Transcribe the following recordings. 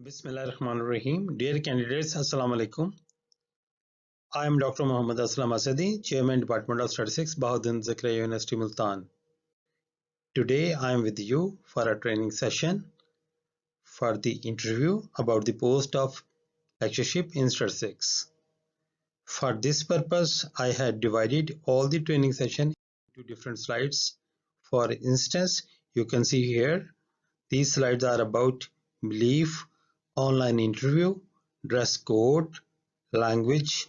Bismillahirrahmanirrahim. Dear candidates, Assalamu alaikum. I am Dr. Muhammad Aslam Asadi, Chairman Department of Statistics, Bahauddin Zakariya University, Multan. Today I am with you for a training session for the interview about the post of lectureship in statistics. For this purpose, I had divided all the training session into different slides. For instance, you can see here, these slides are about belief, online interview, dress code, language,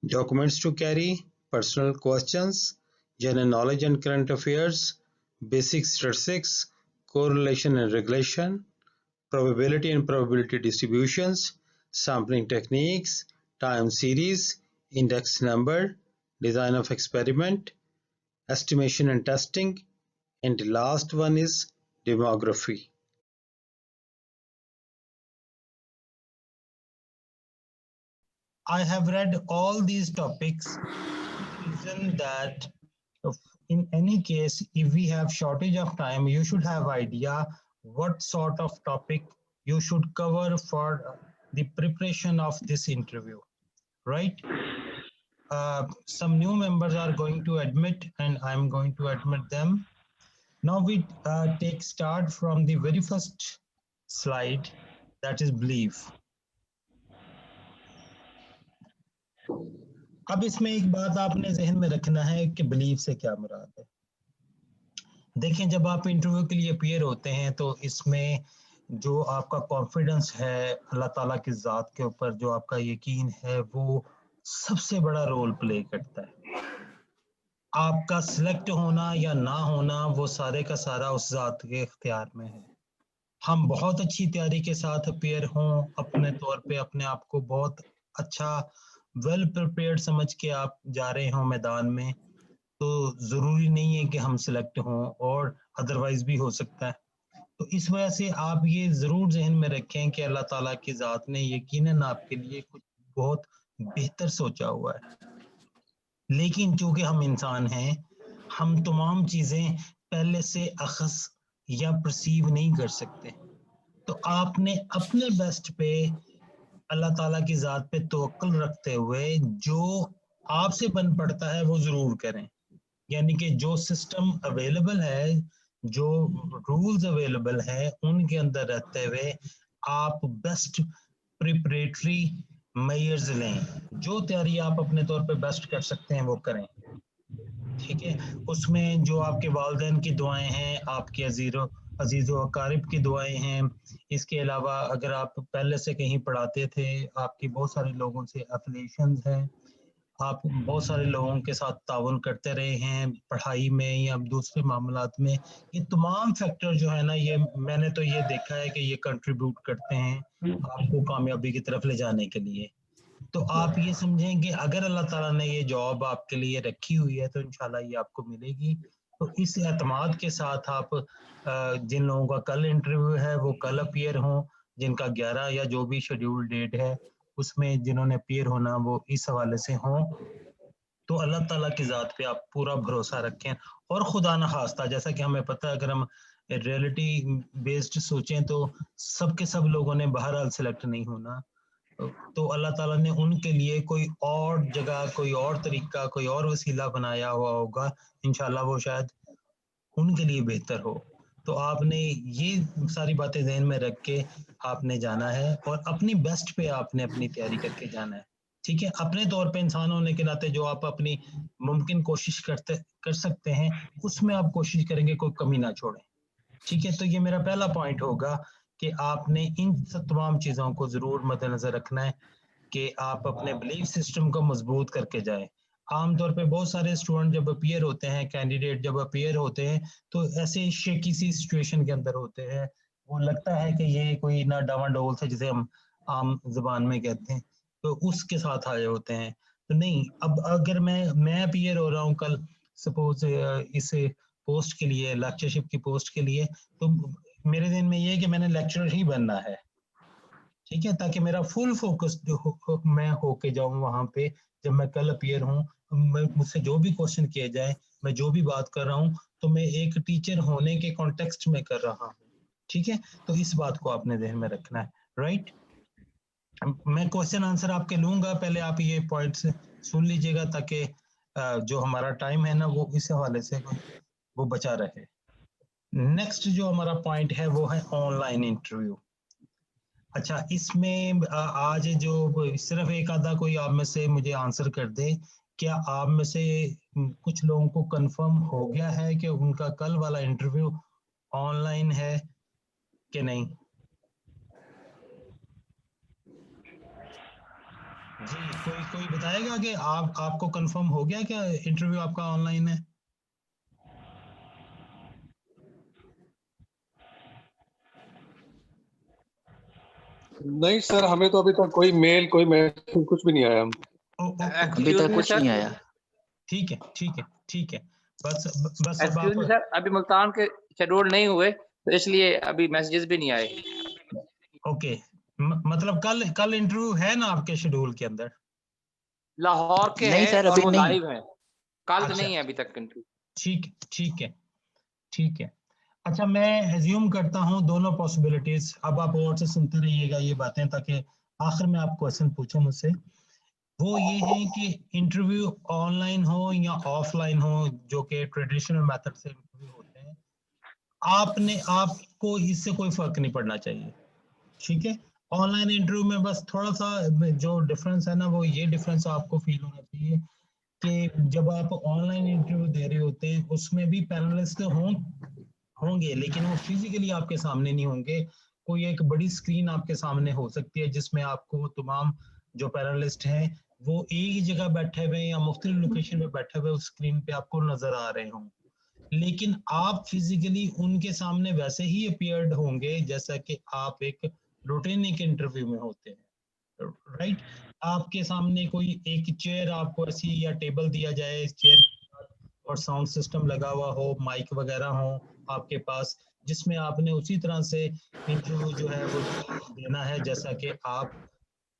documents to carry, personal questions, general knowledge and current affairs, basic statistics, correlation and regulation, probability and probability distributions, sampling techniques, time series, index number, design of experiment, estimation and testing, and the last one is demography. I have read all these topics, reason that in any case, if we have shortage of time, you should have idea what sort of topic you should cover for the preparation of this interview, right? Some new members are going to admit, and I'm going to admit them. Now we take start from the very first slide, that is belief. अब इसमें एक बात आपने जहन में रखना है कि बिलीफ से क्या मुराद है। देखें, जब आप इंटरव्यू के लिए अपीयर होते हैं तो इसमें जो आपका कॉन्फिडेंस है अल्लाह ताला की ज़ात के ऊपर, जो आपका यकीन है, वो सबसे बड़ा रोल प्ले करता है। आपका सिलेक्ट होना या ना होना वो सारे का सारा उस ज़ात के इख्तियार में है। हम बहुत अच्छी तैयारी के साथ अपीयर हों, अपने तौर पे अपने आप को बहुत अच्छा वेल प्रिपेयर्ड समझ के आप जा रहे हों मैदान में, तो ज़रूरी नहीं है कि हम सिलेक्ट हों, और अदरवाइज भी हो सकता है। तो इस वजह से आप ये ज़रूर जहन में रखें कि अल्लाह ताला की ज़ात ने यकीनन आपके लिए कुछ बहुत बेहतर सोचा हुआ है। लेकिन चूंकि हम इंसान हैं, हम तमाम चीज़ें पहले से अखस या परसीव नहीं कर सकते। तो आपने अपने बेस्ट पे अल्लाह ताला की ज़ात पे तवक्कुल रखते हुए जो आपसे बन पड़ता है वो ज़रूर करें। यानी कि जो सिस्टम अवेलेबल है, जो रूल्स अवेलेबल है, उनके अंदर रहते हुए आप बेस्ट प्रिपरेटरी मेजर्स लें। जो तैयारी आप अपने तौर पे बेस्ट कर सकते हैं वो करें, ठीक है। उसमें जो आपके वालिदैन की दुआएं हैं, आपके अजीज़ो अकारिब की दुआएं हैं, इसके अलावा अगर आप पहले से कहीं पढ़ाते थे, आपकी बहुत सारे लोगों से एफिलिएशंस हैं, आप बहुत सारे लोगों के साथ ताउन करते रहे हैं पढ़ाई में या दूसरे मामलात में, ये तमाम फैक्टर जो है ना, ये मैंने तो ये देखा है कि ये कंट्रीब्यूट करते हैं आपको कामयाबी की तरफ ले जाने के लिए। तो आप ये समझें कि अगर अल्लाह ताला ने ये जॉब आपके लिए रखी हुई है तो इंशाल्लाह ये आपको मिलेगी। तो इस एतमाद के साथ आप जिन लोगों का कल इंटरव्यू है वो कल अपीयर हों, जिनका 11 या जो भी शेड्यूल डेट है उसमें जिन्होंने अपीयर होना वो इस हवाले से हों। तो अल्लाह ताला की ज़ात पे आप पूरा भरोसा रखें, और खुदा न खास्ता, जैसा कि हमें पता है, अगर हम रियलिटी बेस्ड सोचें तो सब के सब लोगों ने बहरहाल सेलेक्ट नहीं होना। तो अल्लाह ताला ने उनके लिए कोई और जगह, कोई और तरीका, कोई और वसीला बनाया हुआ होगा, इंशाल्लाह वो शायद उनके लिए बेहतर हो। तो आपने ये सारी बातें ज़हन में रख के आपने जाना है, और अपनी बेस्ट पे आपने अपनी तैयारी करके जाना है, ठीक है। अपने तौर पे इंसान होने के नाते जो आप अपनी मुमकिन कोशिश कर सकते हैं, उसमें आप कोशिश करेंगे कोई कमी ना छोड़ें, ठीक है। तो ये मेरा पहला पॉइंट होगा कि आपने इन तमाम चीज़ों को ज़रूर मद्देनज़र रखना है कि आप अपने बिलीफ सिस्टम को मजबूत करके जाएं। आमतौर पे बहुत सारे स्टूडेंट जब अपीयर होते हैं, कैंडिडेट जब अपीयर होते हैं, तो ऐसे शेकी सी सिचुएशन के अंदर होते हैं, वो लगता है कि ये कोई ना डावाडोल से, जिसे हम आम जुबान में कहते हैं, तो उसके साथ आए होते हैं। तो नहीं, अब अगर मैं अपीयर हो रहा हूँ कल सपोज इस पोस्ट के लिए, लेक्चरशिप की पोस्ट के लिए, तो मेरे दिन में ये है कि मैंने लेक्चरर ही बनना है, ठीक है, ताकि मेरा फुल फोकस जो मैं होके जाऊं वहां पे जब मैं कल अपीयर हूं, मुझसे जो भी क्वेश्चन किए जाए, मैं जो भी बात कर रहा हूं, तो मैं एक टीचर होने के कॉन्टेक्स्ट में कर रहा हूं, ठीक है। तो इस बात को आपने ध्यान में रखना है। राइट। मैं क्वेश्चन आंसर आपके लूंगा, पहले आप ये पॉइंट्स सुन लीजिएगा ताकि जो हमारा टाइम है ना वो इस हवाले से वो बचा रहे। नेक्स्ट जो हमारा पॉइंट है वो है ऑनलाइन इंटरव्यू। अच्छा, इसमें आज जो सिर्फ एक आधा कोई आप में से मुझे आंसर कर दे, क्या आप में से कुछ लोगों को कंफर्म हो गया है कि उनका कल वाला इंटरव्यू ऑनलाइन है कि नहीं? जी, कोई बताएगा कि आपको कंफर्म हो गया क्या इंटरव्यू आपका ऑनलाइन है? नहीं सर, हमें तो अभी तक कोई मेल कोई मैसेज कुछ भी नहीं आया। अभी तक कुछ नहीं आया। ठीक है ठीक है ठीक है, बस अब एक्सक्यूज मी आप सर, अभी मुल्तान के शेड्यूल नहीं हुए तो इसलिए अभी मैसेजेस भी नहीं आए। ओके, मतलब कल इंटरव्यू है ना आपके शेड्यूल के अंदर? लाहौर के नहीं हैं सर, और अभी वो नहीं। लाइव हैं, कल अच्छा, नहीं है अभी तक इंटरव्यू। ठीक ठीक है ठीक है। अच्छा, मैं एज्यूम करता हूँ दोनों पॉसिबिलिटीज, अब आप और से सुनते रहिएगा ये बातें ताकि आखिर में आप क्वेश्चन पूछो मुझसे। वो ये है कि इंटरव्यू ऑनलाइन हो या ऑफलाइन हो, जो कि ट्रेडिशनल मेथड से इंटरव्यू होते हैं, आपको इससे कोई फर्क नहीं पड़ना चाहिए। ठीक है, ऑनलाइन इंटरव्यू में बस थोड़ा सा जो डिफरेंस है ना, वो ये डिफरेंस आपको फील होना चाहिए कि जब आप ऑनलाइन इंटरव्यू दे रहे होते हैं उसमें भी पैनलिस्ट होंगे, लेकिन वो फिजिकली आपके सामने नहीं होंगे। कोई एक बड़ी स्क्रीन आपके सामने हो सकती है जिसमें आपको तमाम जो पैनलिस्ट हैं वो एक ही जगह बैठे हुए या मुख्तलिफ लोकेशन पे बैठे हुए उस स्क्रीन पे आपको नजर आ रहे हों, लेकिन आप फिजिकली उनके सामने वैसे ही अपीयर्ड होंगे जैसा कि आप एक रूटीन एक इंटरव्यू में होते हैं। राइट, आपके सामने कोई एक चेयर आपको ऐसी या टेबल दिया जाए, इस चेयर और साउंड सिस्टम लगा हुआ हो, माइक वगैरह हो आपके पास, जिसमें आपने उसी तरह से इंटरव्यू जो है वो देना है जैसा कि आप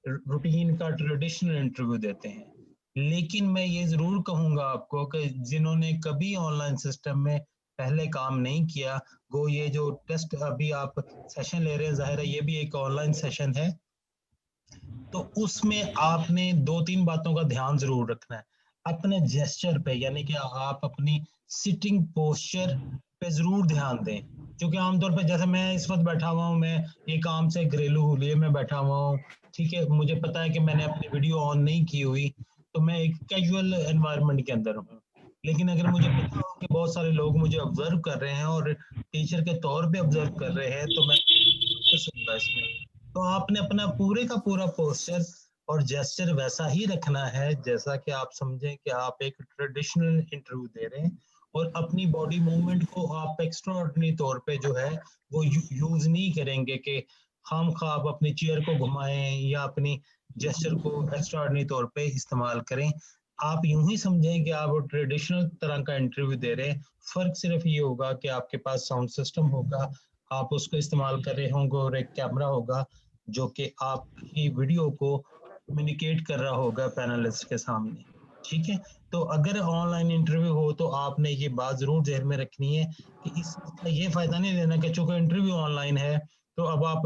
रूटीन का ट्रेडिशनल इंटरव्यू देते हैं। लेकिन मैं ये जरूर कहूंगा आपको कि जिन्होंने कभी ऑनलाइन सिस्टम में पहले काम नहीं किया, वो ये जो टेस्ट अभी आप सेशन ले रहे हैं, जाहिर है ये भी एक ऑनलाइन सेशन है, तो उसमें आपने दो तीन बातों का ध्यान जरूर रखना है। अपने जेस्चर पे, यानी कि आप अपनी सिटिंग पोस्चर पे जरूर ध्यान दें, क्योंकि आमतौर पे जैसे मैं इस वक्त बैठा हुआ हूँ, मैं एक काम से घरेलू हुलिये में बैठा हुआ हूँ, ठीक है, मुझे पता है कि मैंने अपनी वीडियो ऑन नहीं की हुई, तो मैं एक कैजुअल एनवायरनमेंट के अंदर हूँ। लेकिन अगर मुझे पता हो कि बहुत सारे लोग मुझे ऑब्जर्व कर रहे हैं और टीचर के तौर पे ऑब्जर्व कर रहे हैं, तो मैं सुनूंगा इसमें। तो आपने अपना पूरे का पूरा पोस्चर और जेस्चर वैसा ही रखना है जैसा कि आप समझें कि आप एक ट्रेडिशनल इंटरव्यू दे रहे हैं, और अपनी बॉडी मूवमेंट को आप एक्स्ट्रा ऑर्डिनरी तौर पे जो है वो यूज नहीं करेंगे कि खामखा आप अपनी चेयर को घुमाएं या अपनी जेस्चर को एक्स्ट्रा ऑर्डिनरी तौर पे इस्तेमाल करें। आप यूं ही समझें कि आप ट्रेडिशनल तरह का इंटरव्यू दे रहे हैं। फर्क सिर्फ ये होगा कि आपके पास साउंड सिस्टम होगा, आप उसको इस्तेमाल कर रहे होंगे, और एक कैमरा होगा जो कि आपकी वीडियो को कम्युनिकेट कर रहा होगा पैनलिस्ट के सामने। ठीक है, तो अगर ऑनलाइन इंटरव्यू हो तो आपने ये बात जरूर ध्यान में रखनी है कि इसका ये फायदा नहीं लेना कि चूंकि इंटरव्यू ऑनलाइन है तो अब आप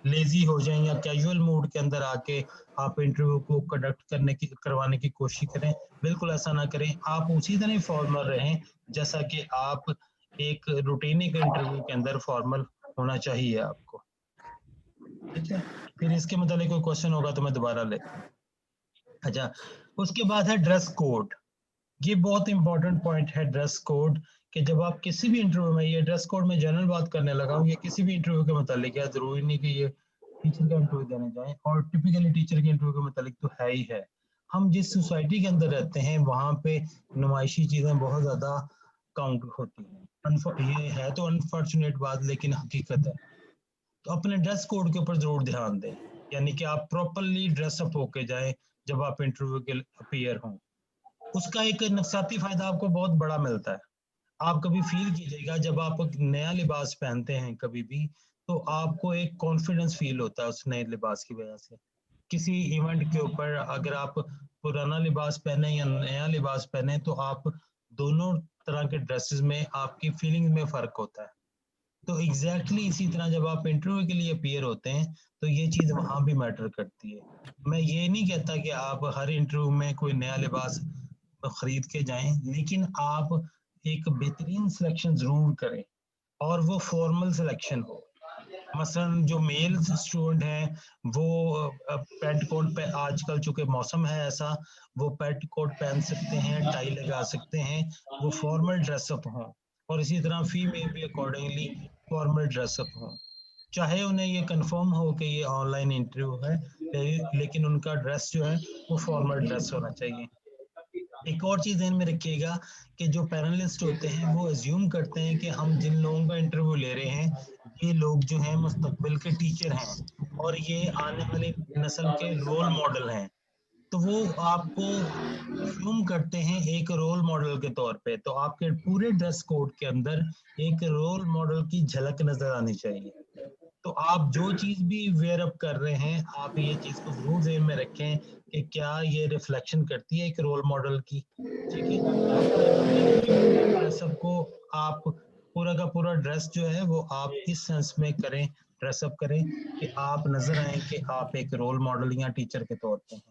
लेजी हो जाएं या कैजुअल मूड के अंदर आके आप इंटरव्यू को करवाने की कोशिश करें। बिल्कुल ऐसा ना करें, आप उसी तरह फॉर्मल रहें जैसा कि आप एक रूटीन इंटरव्यू के अंदर फॉर्मल होना चाहिए आपको। ठीक है, फिर इसके मतलब कोई क्वेश्चन होगा तो मैं दोबारा लेता हूँ। अच्छा, उसके बाद है ड्रेस कोड। ये बहुत इंपॉर्टेंट पॉइंट है, ड्रेस कोड, कि जब आप किसी भी इंटरव्यू में, ये ड्रेस कोड में जनरल बात करने लगा हूँ, ये किसी भी इंटरव्यू के मतलब है, जरूरी नहीं कि ये टीचर का इंटरव्यू देने जाएं, और टिपिकली टीचर के इंटरव्यू के मतलब तो है ही है। हम जिस सोसाइटी के अंदर रहते हैं वहां पे नुमाइशी चीजें बहुत ज्यादा काउंट होती हैं। ये है तो अनफॉर्चुनेट बात, लेकिन हकीकत है। तो अपने ड्रेस कोड के ऊपर जरूर ध्यान दें, यानी कि आप प्रॉपरली ड्रेसअप होके जाएं जब आप इंटरव्यू के अपीयर हों। उसका एक नफसाती फायदा आपको बहुत बड़ा मिलता है। आप कभी फील कीजिएगा जब आप एक नया लिबास पहनते हैं कभी भी, तो आपको एक कॉन्फिडेंस फील होता है उस नए लिबास की वजह से। किसी इवेंट के ऊपर अगर आप पुराना लिबास पहने या नया लिबास पहने, तो आप दोनों तरह के ड्रेसेस में आपकी फीलिंग में फर्क होता है। तो एग्जैक्टली इसी तरह जब आप इंटरव्यू के लिए अपीयर होते हैं तो ये चीज वहां भी मैटर करती है। मैं ये नहीं कहता कि आप हर इंटरव्यू में कोई नया लिबास खरीद के जाएं, लेकिन आप एक बेहतरीन सिलेक्शन जरूर करें और वो फॉर्मल सिलेक्शन हो। मसलन जो मेल स्टूडेंट हैं वो पेंट कोट पे, आजकल चूंकि मौसम है ऐसा, वो पेंट कोट पहन सकते हैं, टाई लगा सकते हैं, वो फॉर्मल ड्रेसअप हो। और इसी तरह फीमेल भी अकॉर्डिंगली फॉर्मल ड्रेसअप हो, चाहे उन्हें ये कंफर्म हो कि ये ऑनलाइन इंटरव्यू है, लेकिन उनका ड्रेस जो है वो फॉर्मल ड्रेस होना चाहिए। एक और चीज ध्यान में रखिएगा कि जो पैनलिस्ट होते हैं वो अज्यूम करते हैं कि हम जिन लोगों का इंटरव्यू ले रहे हैं ये लोग जो हैं मुस्तकबिल के टीचर हैं और ये आने वाली नस्ल के रोल मॉडल हैं। तो वो आपको अज्यूम करते हैं एक रोल मॉडल के तौर पे, तो आपके पूरे ड्रेस कोड के अंदर एक रोल मॉडल की झलक नजर आनी चाहिए। तो आप जो चीज भी वेयर अप कर रहे हैं आप ये चीज को जरूर ध्यान में रखें कि क्या ये रिफ्लेक्शन करती है एक रोल मॉडल की। ठीक है, अपने ड्रेसअप को आप पूरा का पूरा ड्रेस जो है वो आप इस सेंस में करें, ड्रेसअप करें कि आप नजर आए कि आप एक रोल मॉडल या टीचर के तौर पे हैं।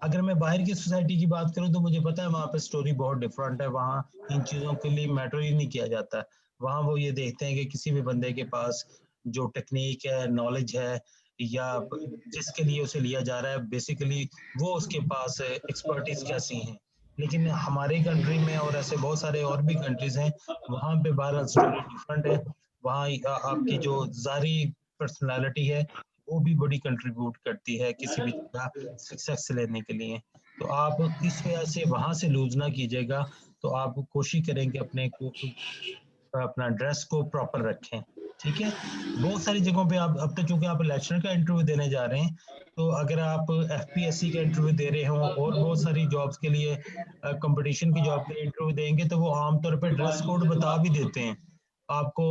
अगर मैं बाहर की सोसाइटी की बात करूं तो मुझे पता है वहाँ पे स्टोरी बहुत डिफरेंट है, वहाँ इन चीजों के लिए मैटर ही नहीं किया जाता। वहाँ वो ये देखते हैं कि किसी भी बंदे के पास जो टेक्निक है, नॉलेज है, या जिसके लिए उसे लिया जा रहा है बेसिकली वो उसके पास एक्सपर्टीज कैसी है। लेकिन हमारे कंट्री में और ऐसे बहुत सारे और भी कंट्रीज हैं वहाँ पे बहरहाल स्टोरी डिफरेंट है। वहाँ आपकी जो जारी पर्सनालिटी है वो भी बड़ी कंट्रीब्यूट करती है किसी भी जगह सक्सेस लेने के लिए। तो आप इस वजह से वहां से लूज ना कीजिएगा, तो आप कोशिश करेंगे अपने को अपना ड्रेस को प्रॉपर रखें। ठीक है, बहुत सारी जगहों पे आप अब तो चूंकि आप लेक्चर का इंटरव्यू देने जा रहे हैं, तो अगर आप एफपीएससी का इंटरव्यू दे रहे हो और बहुत सारी जॉब्स के लिए कंपटीशन की जॉब के लिए इंटरव्यू देंगे तो वो आमतौर पे ड्रेस कोड बता भी देते हैं आपको।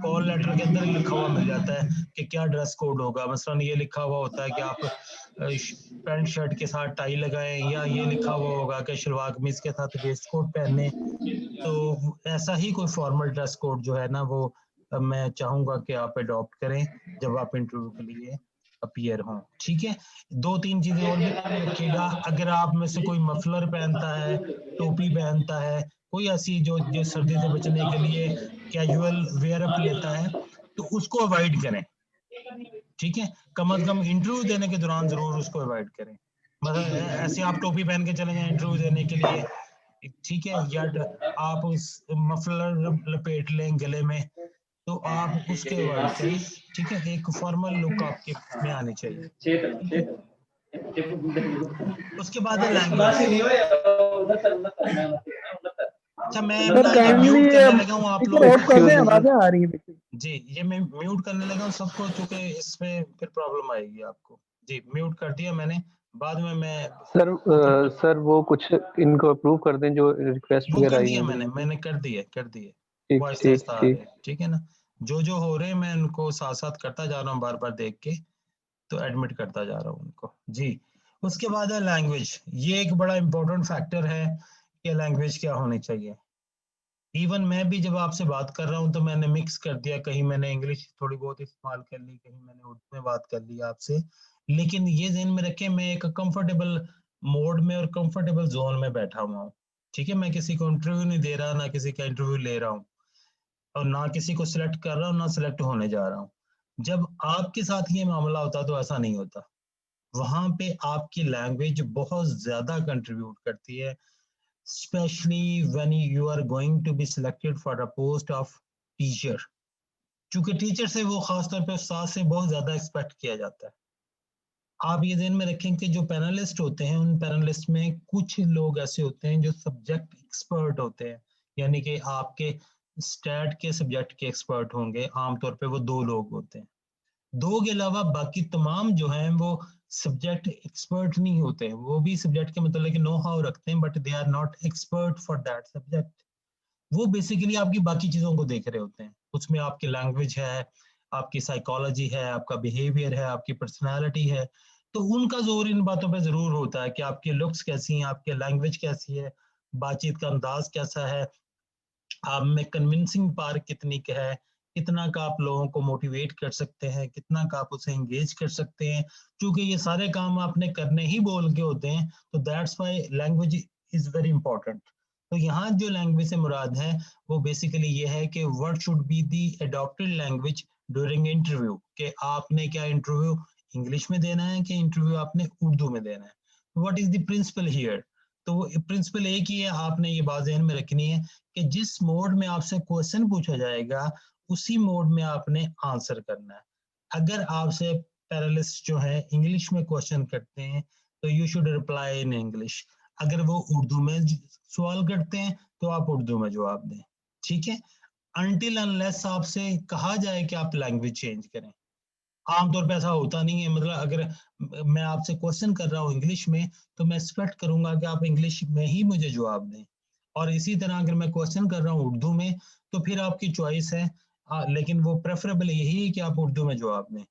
कॉल लेटर के अंदर ही लिखा हुआ मिल जाता है कि क्या ड्रेस कोड होगा। मसलन ये लिखा हुआ होता है कि आप पैंट शर्ट के साथ टाई लगाएं, या ये लिखा हुआ होगा कि शलवार कमीज के साथ वेस्ट कोट पहने। तो ऐसा ही कोई फॉर्मल ड्रेस कोड जो है ना वो मैं चाहूंगा कि आप अडॉप्ट करें जब आप इंटरव्यू के लिए अपीयर हों। ठीक है, दो तीन चीजें और भी ध्यान में रखिएगा। अगर आप में से कोई मफलर पहनता है, टोपी पहनता है, कोई ऐसी जो सर्दी से बचने के लिए कैजुअल वेयर अप लेता है, तो उसको अवॉइड करें। ठीक है, कम से कम इंटरव्यू देने के दौरान जरूर उसको अवॉइड करें। मतलब ऐसे आप टोपी पहन के चले जाएं इंटरव्यू देने के लिए, ठीक है, या आप उस मफलर लपेट लें गले में, तो आप उसके अवॉइड करें। ठीक है, एक फॉर्मल लुक आपके में आनी चाहिए। ठीक है? उसके बाद है लैंग्वेज। अच्छा, मैं अपना ये म्यूट करने लगा हूँ, आप लोग ऑफ कर दें, आवाजें आ रही है। जी, ये मैं म्यूट करने लगा हूँ सबको, क्योंकि इसमें फिर प्रॉब्लम आएगी आपको। जी, म्यूट कर दिया मैंने, बाद में मैं सर वो कुछ इनको अप्रूव कर दें जो रिक्वेस्ट वो वगैरह कर आई दिया है। मैंने कर दिए ठीक वॉइस ठीक आ ठीक। रहे हैं। ठीक है ना, जो हो रहे हैं मैं उनको साथ साथ करता जा रहा हूँ बार बार देख के, तो एडमिट करता जा रहा हूँ उनको। जी, उसके बाद है लैंग्वेज। ये एक बड़ा इंपॉर्टेंट फैक्टर है कि लैंग्वेज क्या होनी चाहिए। इवन मैं भी जब आपसे बात कर रहा हूँ तो मैंने मिक्स कर दिया, कहीं मैंने इंग्लिश थोड़ी बहुत इस्तेमाल कर ली, कहीं मैंने उर्दू में बात कर ली आपसे। लेकिन ये ध्यान में रखें मैं एक कंफर्टेबल मोड में और कंफर्टेबल जोन में बैठा हुआ हूँ। ठीक है, मैं किसी को इंटरव्यू नहीं दे रहा, ना किसी का इंटरव्यू ले रहा हूँ, और ना किसी को सिलेक्ट कर रहा हूँ, ना सिलेक्ट होने जा रहा हूँ। जब आपके साथ ये मामला होता तो ऐसा नहीं होता। वहां पे आपकी लैंग्वेज बहुत ज्यादा कंट्रीब्यूट करती है, especially when you are going to be selected for a post of teacher। क्योंकि टीचर से वो खासतौर पे उस्ताद से बहुत ज्यादा एक्सपेक्ट किया जाता है। आप ये ध्यान में रखें कि जो पैनलिस्ट होते हैं उन पैनलिस्ट में कुछ लोग ऐसे होते हैं जो सब्जेक्ट एक्सपर्ट होते हैं, यानी कि आपके स्टैट के सब्जेक्ट के एक्सपर्ट होंगे। आमतौर पे वो 2 लोग होते हैं, 2 के अलावा बाकी तमाम जो हैं वो सब्जेक्ट एक्सपर्ट नहीं होते हैं। वो भी सब्जेक्ट के मतलब नो हाउ रखते हैं, but they are not expert for that subject. वो बेसिकली आपकी बाकी चीजों को देख रहे होते हैं, उसमें आपकी लैंग्वेज है, आपकी साइकोलॉजी है, आपका बिहेवियर है, आपकी पर्सनालिटी है। तो उनका जोर इन बातों पे जरूर होता है कि आपकी लुक्स कैसी हैं, आपकी लैंग्वेज कैसी है, बातचीत का अंदाज कैसा है, आप में कन्विंसिंग पावर कितनी है, कितना का आप लोगों को मोटिवेट कर सकते हैं, कितना का आप उसे एंगेज कर सकते हैं। क्योंकि ये सारे काम आपने करने ही बोल के होते हैं, तो that's why language is very important. तो यहाँ जो लैंग्वेज से मुराद है वो बेसिकली ये है कि what should be the adopted language during interview, कि आपने क्या इंटरव्यू इंग्लिश में देना है कि इंटरव्यू आपने उर्दू में देना है। What is the principle here? तो प्रिंसिपल एक ही है, आपने ये बात ध्यान में रखनी है कि जिस मोड में आपसे क्वेश्चन पूछा जाएगा उसी मोड में आपने आंसर करना है। अगर आपसे पैनलिस्ट जो है इंग्लिश में क्वेश्चन करते हैं तो you should reply in English. अगर वो उर्दू में सवाल करते हैं तो आप उर्दू में जवाब दें, ठीक है। अनटिल अनलेस आपसे कहा जाए कि आप लैंग्वेज चेंज करें। आमतौर पे ऐसा होता नहीं है, मतलब अगर मैं आपसे क्वेश्चन कर रहा हूँ इंग्लिश में तो मैं एक्सपेक्ट करूंगा कि आप इंग्लिश में ही मुझे जवाब दें, और इसी तरह अगर मैं क्वेश्चन कर रहा हूँ उर्दू में तो फिर आपकी चॉइस है, लेकिन वो प्रेफरेबल यही है कि आप उर्दू में जवाब दें।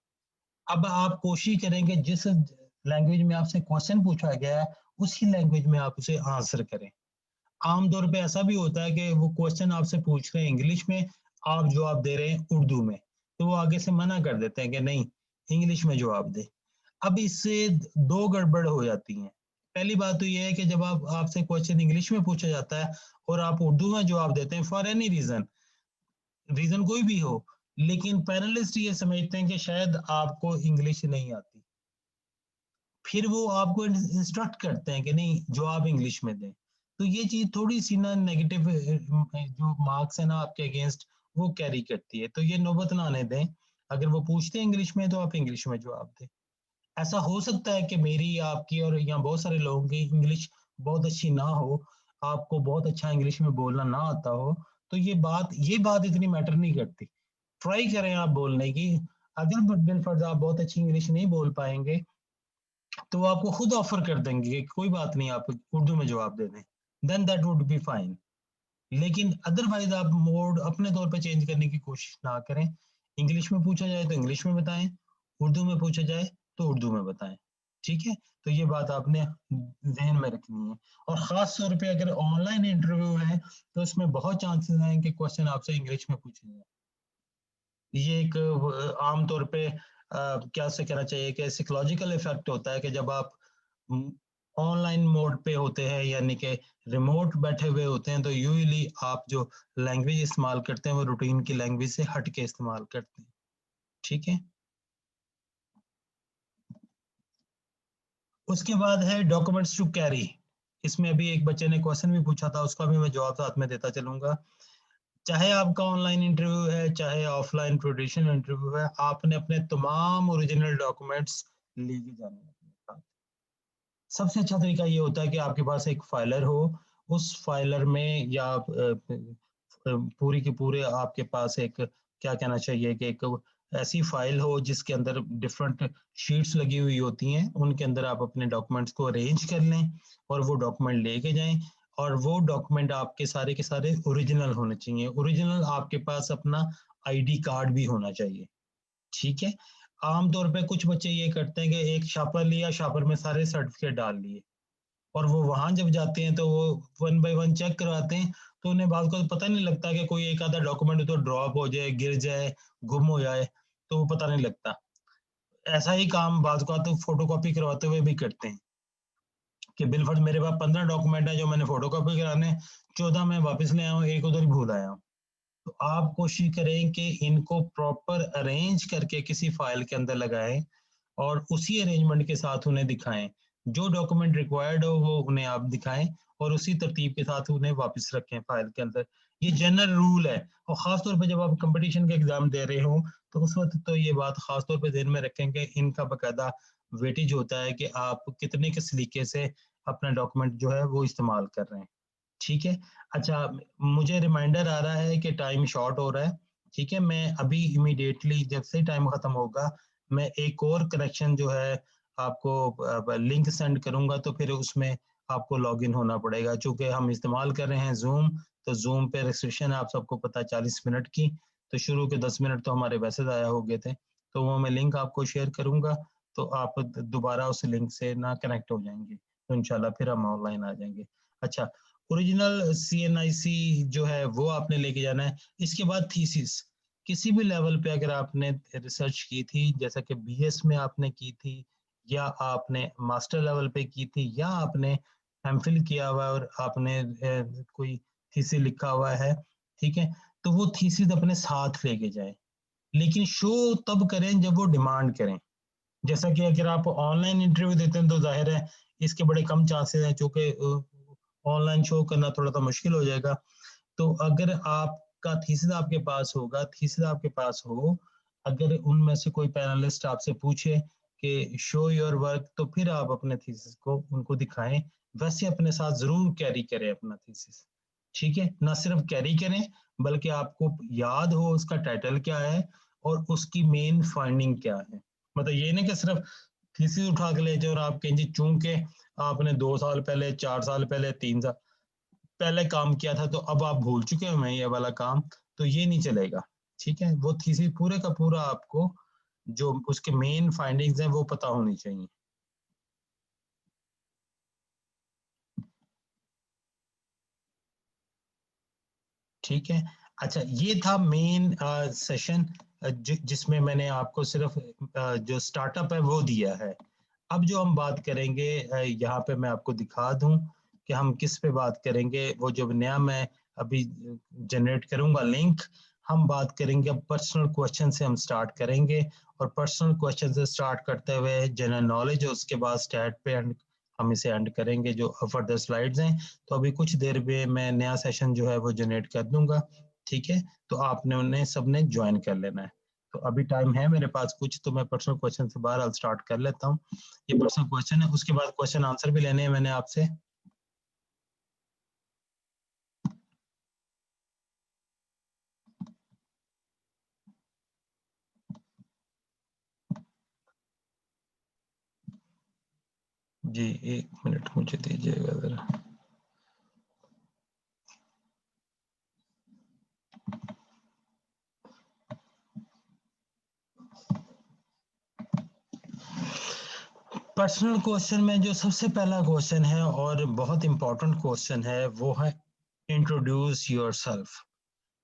अब आप कोशिश करेंगे जिस लैंग्वेज में आपसे क्वेश्चन पूछा गया है उसी लैंग्वेज में आप उसे आंसर करें। आमतौर पे ऐसा भी होता है कि वो क्वेश्चन आपसे पूछ रहे हैं इंग्लिश में, आप जवाब दे रहे हैं उर्दू में, तो वो आगे से मना कर देते हैं कि नहीं इंग्लिश में जवाब दे। अब इससे दो गड़बड़ हो जाती हैं। पहली बात तो ये है कि जब आपसे क्वेश्चन इंग्लिश में पूछा जाता है और आप उर्दू में जवाब देते हैं फॉर एनी रीजन कोई भी हो, लेकिन पैनलिस्ट ये समझते हैं कि शायद आपको इंग्लिश नहीं आती, फिर वो आपको इंस्ट्रक्ट करते हैं कि नहीं जवाब इंग्लिश में दें। तो ये चीज थोड़ी सी ना नेगेटिव जो मार्क्स है ना आपके अगेंस्ट वो कैरी करती है, तो ये नौबत ना आने दें। अगर वो पूछते हैं इंग्लिश में तो आप इंग्लिश में जवाब दें। ऐसा हो सकता है कि मेरी आपकी और यहाँ बहुत सारे लोगों की इंग्लिश बहुत अच्छी ना हो, आपको बहुत अच्छा इंग्लिश में बोलना ना आता हो, तो ये बात इतनी मैटर नहीं करती। ट्राई करें आप बोलने की। अगर बिलफर्ज आप बहुत अच्छी इंग्लिश नहीं बोल पाएंगे तो वो आपको खुद ऑफर कर देंगे कि कोई बात नहीं आप उर्दू में जवाब दे दें, then that would be fine. लेकिन अदरवाइज आप मोड अपने तौर पे चेंज करने की कोशिश ना करें। इंग्लिश में पूछा जाए तो इंग्लिश में बताएं, उर्दू में पूछा जाए तो उर्दू में बताएं, ठीक है। तो ये बात आपने जहन में रखनी है। और खास तौर पे अगर ऑनलाइन इंटरव्यू है तो उसमें बहुत चांसेस हैं कि क्वेश्चन आपसे इंग्लिश में पूछे जाए। ये एक आमतौर पे क्या से कहना चाहिए कि साइकोलॉजिकल इफेक्ट होता है कि जब आप ऑनलाइन मोड पे होते हैं यानी कि रिमोट बैठे हुए होते हैं तो यूजुअली आप जो लैंग्वेज इस्तेमाल करते हैं वो रूटीन की लैंग्वेज से हट के इस्तेमाल करते हैं, ठीक है। उसके बाद है डॉक्यूमेंट्स टू कैरी। इसमें अभी एक बच्चे ने क्वेश्चन भी पूछा था, उसका भी मैं जवाब साथ में देता चलूंगा। चाहे आपका ऑनलाइन इंटरव्यू है चाहे ऑफलाइन ट्रेडिशनल इंटरव्यू है, आपने अपने तमाम ओरिजिनल डॉक्यूमेंट्स लेके जाने हैं अपने साथ। सबसे अच्छा तरीका ये होता है कि आपके पास एक फाइलर हो, उस फाइलर में या पूरी की पूरे आपके पास एक क्या कहना चाहिए कि एक ऐसी फाइल हो जिसके अंदर डिफरेंट शीट्स लगी हुई होती हैं, उनके अंदर आप अपने डॉक्यूमेंट्स को अरेंज कर लें और वो डॉक्यूमेंट लेके जाएं। और वो डॉक्यूमेंट आपके सारे के सारे ओरिजिनल होने चाहिए। ओरिजिनल आपके पास अपना आईडी कार्ड भी होना चाहिए, ठीक है। आमतौर पे कुछ बच्चे ये करते हैं कि एक शापर लिया, शापर में सारे सर्टिफिकेट डाल लिए और वो वहां जब जाते हैं तो वो वन बाय वन चेक करवाते हैं, तो उन्हें बात को पता नहीं लगता कि कोई एक आधा डॉक्यूमेंट तो ड्रॉप हो जाए, गिर जाए, गुम हो जाए, तो वो पता नहीं लगता। ऐसा ही काम बात को तो फोटोकॉपी करवाते हुए भी करते हैं कि बिलफर्ज मेरे पास 15 डॉक्यूमेंट है जो मैंने फोटोकॉपी कराने, 14 मैं वापस ले आया हूँ, एक उधर ही भूल आया हूँ। तो आप कोशिश करें कि इनको प्रॉपर अरेंज करके किसी फाइल के अंदर लगाएं और उसी अरेंजमेंट के साथ उन्हें दिखाएं। जो डॉक्यूमेंट रिक्वायर्ड हो वो उन्हें आप दिखाएं और उसी तरतीब के साथ उन्हें वापस रखें फाइल के अंदर। ये जनरल रूल है। और खास तौर पे जब आप कंपटीशन के एग्जाम दे रहे हो तो उस वक्त तो ये बात खास तौर पे ध्यान में रखें कि इनका बाकायदा वेटेज होता है कि आप कितने किस तरीके से अपना डॉक्यूमेंट जो है वो इस्तेमाल कर रहे हैं, ठीक है। अच्छा, मुझे रिमाइंडर आ रहा है कि टाइम शॉर्ट हो रहा है, ठीक है। मैं अभी इमीडिएटली जब से टाइम खत्म होगा मैं एक और कनेक्शन जो है आपको लिंक सेंड करूंगा, तो फिर उसमें आपको लॉगिन होना पड़ेगा। चूंकि हम इस्तेमाल कर रहे हैं जूम, तो जूम पे रिस्ट्रिक्शन है, आप सबको पता है 40 मिनट की, तो शुरू के 10 मिनट तो हमारे वैसे ज़ाया हो गए थे। तो वो मैं लिंक आपको शेयर करूंगा, तो आप दोबारा उस लिंक से ना कनेक्ट हो जाएंगे, तो इंशाल्लाह फिर हम ऑनलाइन आ जाएंगे। अच्छा, ओरिजिनल CNIC जो है वो आपने लेके जाना है। इसके बाद थीसिस किसी भी लेवल पे अगर आपने रिसर्च की थी, जैसा कि बीएस में आपने की थी, या आपने मास्टर लेवल पे की थी, या आपने एमफिल किया हुआ और आपने कोई थीसिस लिखा हुआ है, ठीक है, तो वो थीसिस अपने साथ लेके जाएं, लेकिन शो तब करें जब वो डिमांड करें। जैसा कि अगर आप ऑनलाइन इंटरव्यू देते हैं तो जाहिर है इसके बड़े कम चांसेस हैं, चूंकि ऑनलाइन शो करना थोड़ा सा मुश्किल हो जाएगा। तो अगर आपका थीसिस आपके पास होगा, थीसिस आपके पास हो, अगर उनमें से कोई पैनलिस्ट आपसे पूछे कि शो योर वर्क, तो फिर आप अपने थीसिस को उनको दिखाएं। वैसे अपने साथ जरूर कैरी करें अपना थीसिस, ठीक है, ना सिर्फ कैरी करें बल्कि आपको याद हो उसका टाइटल क्या है और उसकी मेन फाइंडिंग क्या है। मतलब ये नहीं कि सिर्फ थीसिस उठा के ले जाओ और आप कहें जी चूंकि आपने 2 साल पहले, 4 साल पहले, 3 साल पहले काम किया था तो अब आप भूल चुके हैं ये वाला काम, तो ये नहीं चलेगा, ठीक है। वो थीसिस पूरे का पूरा आपको जो उसके मेन फाइंडिंग्स हैं वो पता होनी चाहिए। ठीक है, अच्छा, ये था मेन सेशन जिसमें मैंने आपको सिर्फ जो स्टार्टअप है वो दिया है। अब जो हम बात करेंगे, यहाँ पे मैं आपको दिखा दूं कि हम किस पे बात करेंगे। वो जो नया मैं अभी जनरेट करूंगा लिंक, हम बात करेंगे अब पर्सनल क्वेश्चन से हम स्टार्ट करेंगे, और पर्सनल क्वेश्चन से स्टार्ट करते हुए जनरल नॉलेज, और उसके बाद स्टैट पे हम इसे एंड करेंगे जो फर्दर स्लाइड्स हैं। तो अभी कुछ देर में मैं नया सेशन जो है वो जनरेट कर दूंगा, ठीक है। तो आपने उन्हें सबने ज्वाइन कर लेना है। तो अभी टाइम है मेरे पास कुछ, तो मैं पर्सनल क्वेश्चन से बाहर स्टार्ट कर लेता हूँ। ये पर्सनल क्वेश्चन है, उसके बाद क्वेश्चन आंसर भी लेने हैं मैंने आपसे। जी 1 मिनट मुझे दीजिएगा जरा। पर्सनल क्वेश्चन में जो सबसे पहला क्वेश्चन है और बहुत इंपॉर्टेंट क्वेश्चन है वो है इंट्रोड्यूस योरसेल्फ।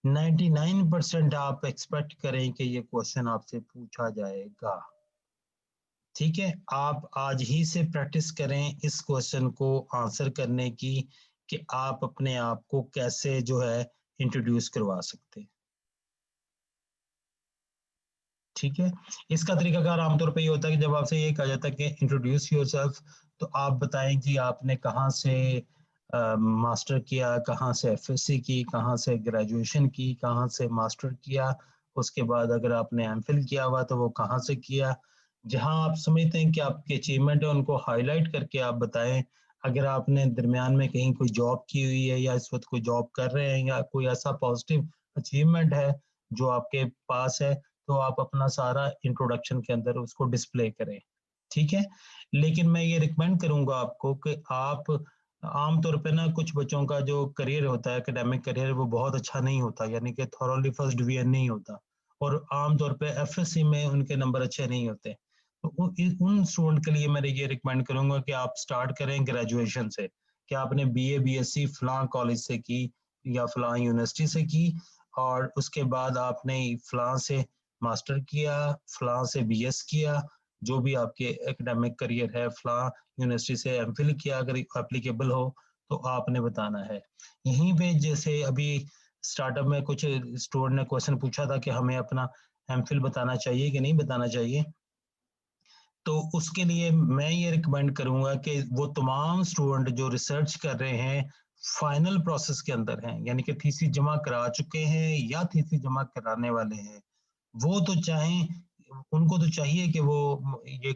99% आप एक्सपेक्ट करें कि ये क्वेश्चन आपसे पूछा जाएगा, ठीक है। आप आज ही से प्रैक्टिस करें इस क्वेश्चन को आंसर करने की, कि आप अपने आप को कैसे जो है इंट्रोड्यूस करवा सकते हैं, ठीक है। इसका तरीकाकार आमतौर पे ये होता है कि जब आपसे ये कहा जाता है कि इंट्रोड्यूस योरसेल्फ, तो आप बताएं जी आपने कहाँ से मास्टर किया, कहाँ से एफएससी की, कहाँ से ग्रेजुएशन की, कहाँ से मास्टर किया, उसके बाद अगर आपने एमफिल किया हुआ तो वो कहाँ से किया। जहाँ आप समझते हैं कि आपके अचीवमेंट है उनको हाईलाइट करके आप बताएं। अगर आपने दरमियान में कहीं कोई जॉब की हुई है या इस वक्त कोई जॉब कर रहे हैं या कोई ऐसा पॉजिटिव अचीवमेंट है जो आपके पास है, तो आप अपना सारा इंट्रोडक्शन के अंदर उसको डिस्प्ले करें, ठीक है। लेकिन मैं ये रिकमेंड करूंगा आपको कि आप आमतौर पे ना, कुछ बच्चों का जो करियर होता है, एकेडमिक करियर, वो बहुत अच्छा नहीं होता, यानी कि थॉरोली फर्स्ट डिवीजन नहीं होता, और आमतौर पे एफएससी में उनके नंबर अच्छे नहीं होते। तो उन स्टूडेंट के लिए मैं ये रिकमेंड करूंगा कि आप स्टार्ट करें ग्रेजुएशन से, कि आपने बीए बीएससी फलां कॉलेज से की या फलां यूनिवर्सिटी से की, और उसके बाद आपने फलां से मास्टर किया, फलां से बीएस किया, जो भी आपके एकेडमिक करियर है, फलां यूनिवर्सिटी से एमफिल किया अगर एप्लीकेबल हो, तो आपने बताना है। यहीं पे जैसे अभी स्टार्टअप में कुछ स्टूडेंट ने क्वेश्चन पूछा था कि हमें अपना एमफिल बताना चाहिए कि नहीं बताना चाहिए, तो उसके लिए मैं ये रिकमेंड करूंगा कि वो तमाम स्टूडेंट जो रिसर्च कर रहे हैं, फाइनल प्रोसेस के अंदर हैं, यानी कि थीसिस जमा करा चुके हैं या थीसिस जमा कराने वाले हैं, वो तो चाहें, उनको तो चाहिए कि वो ये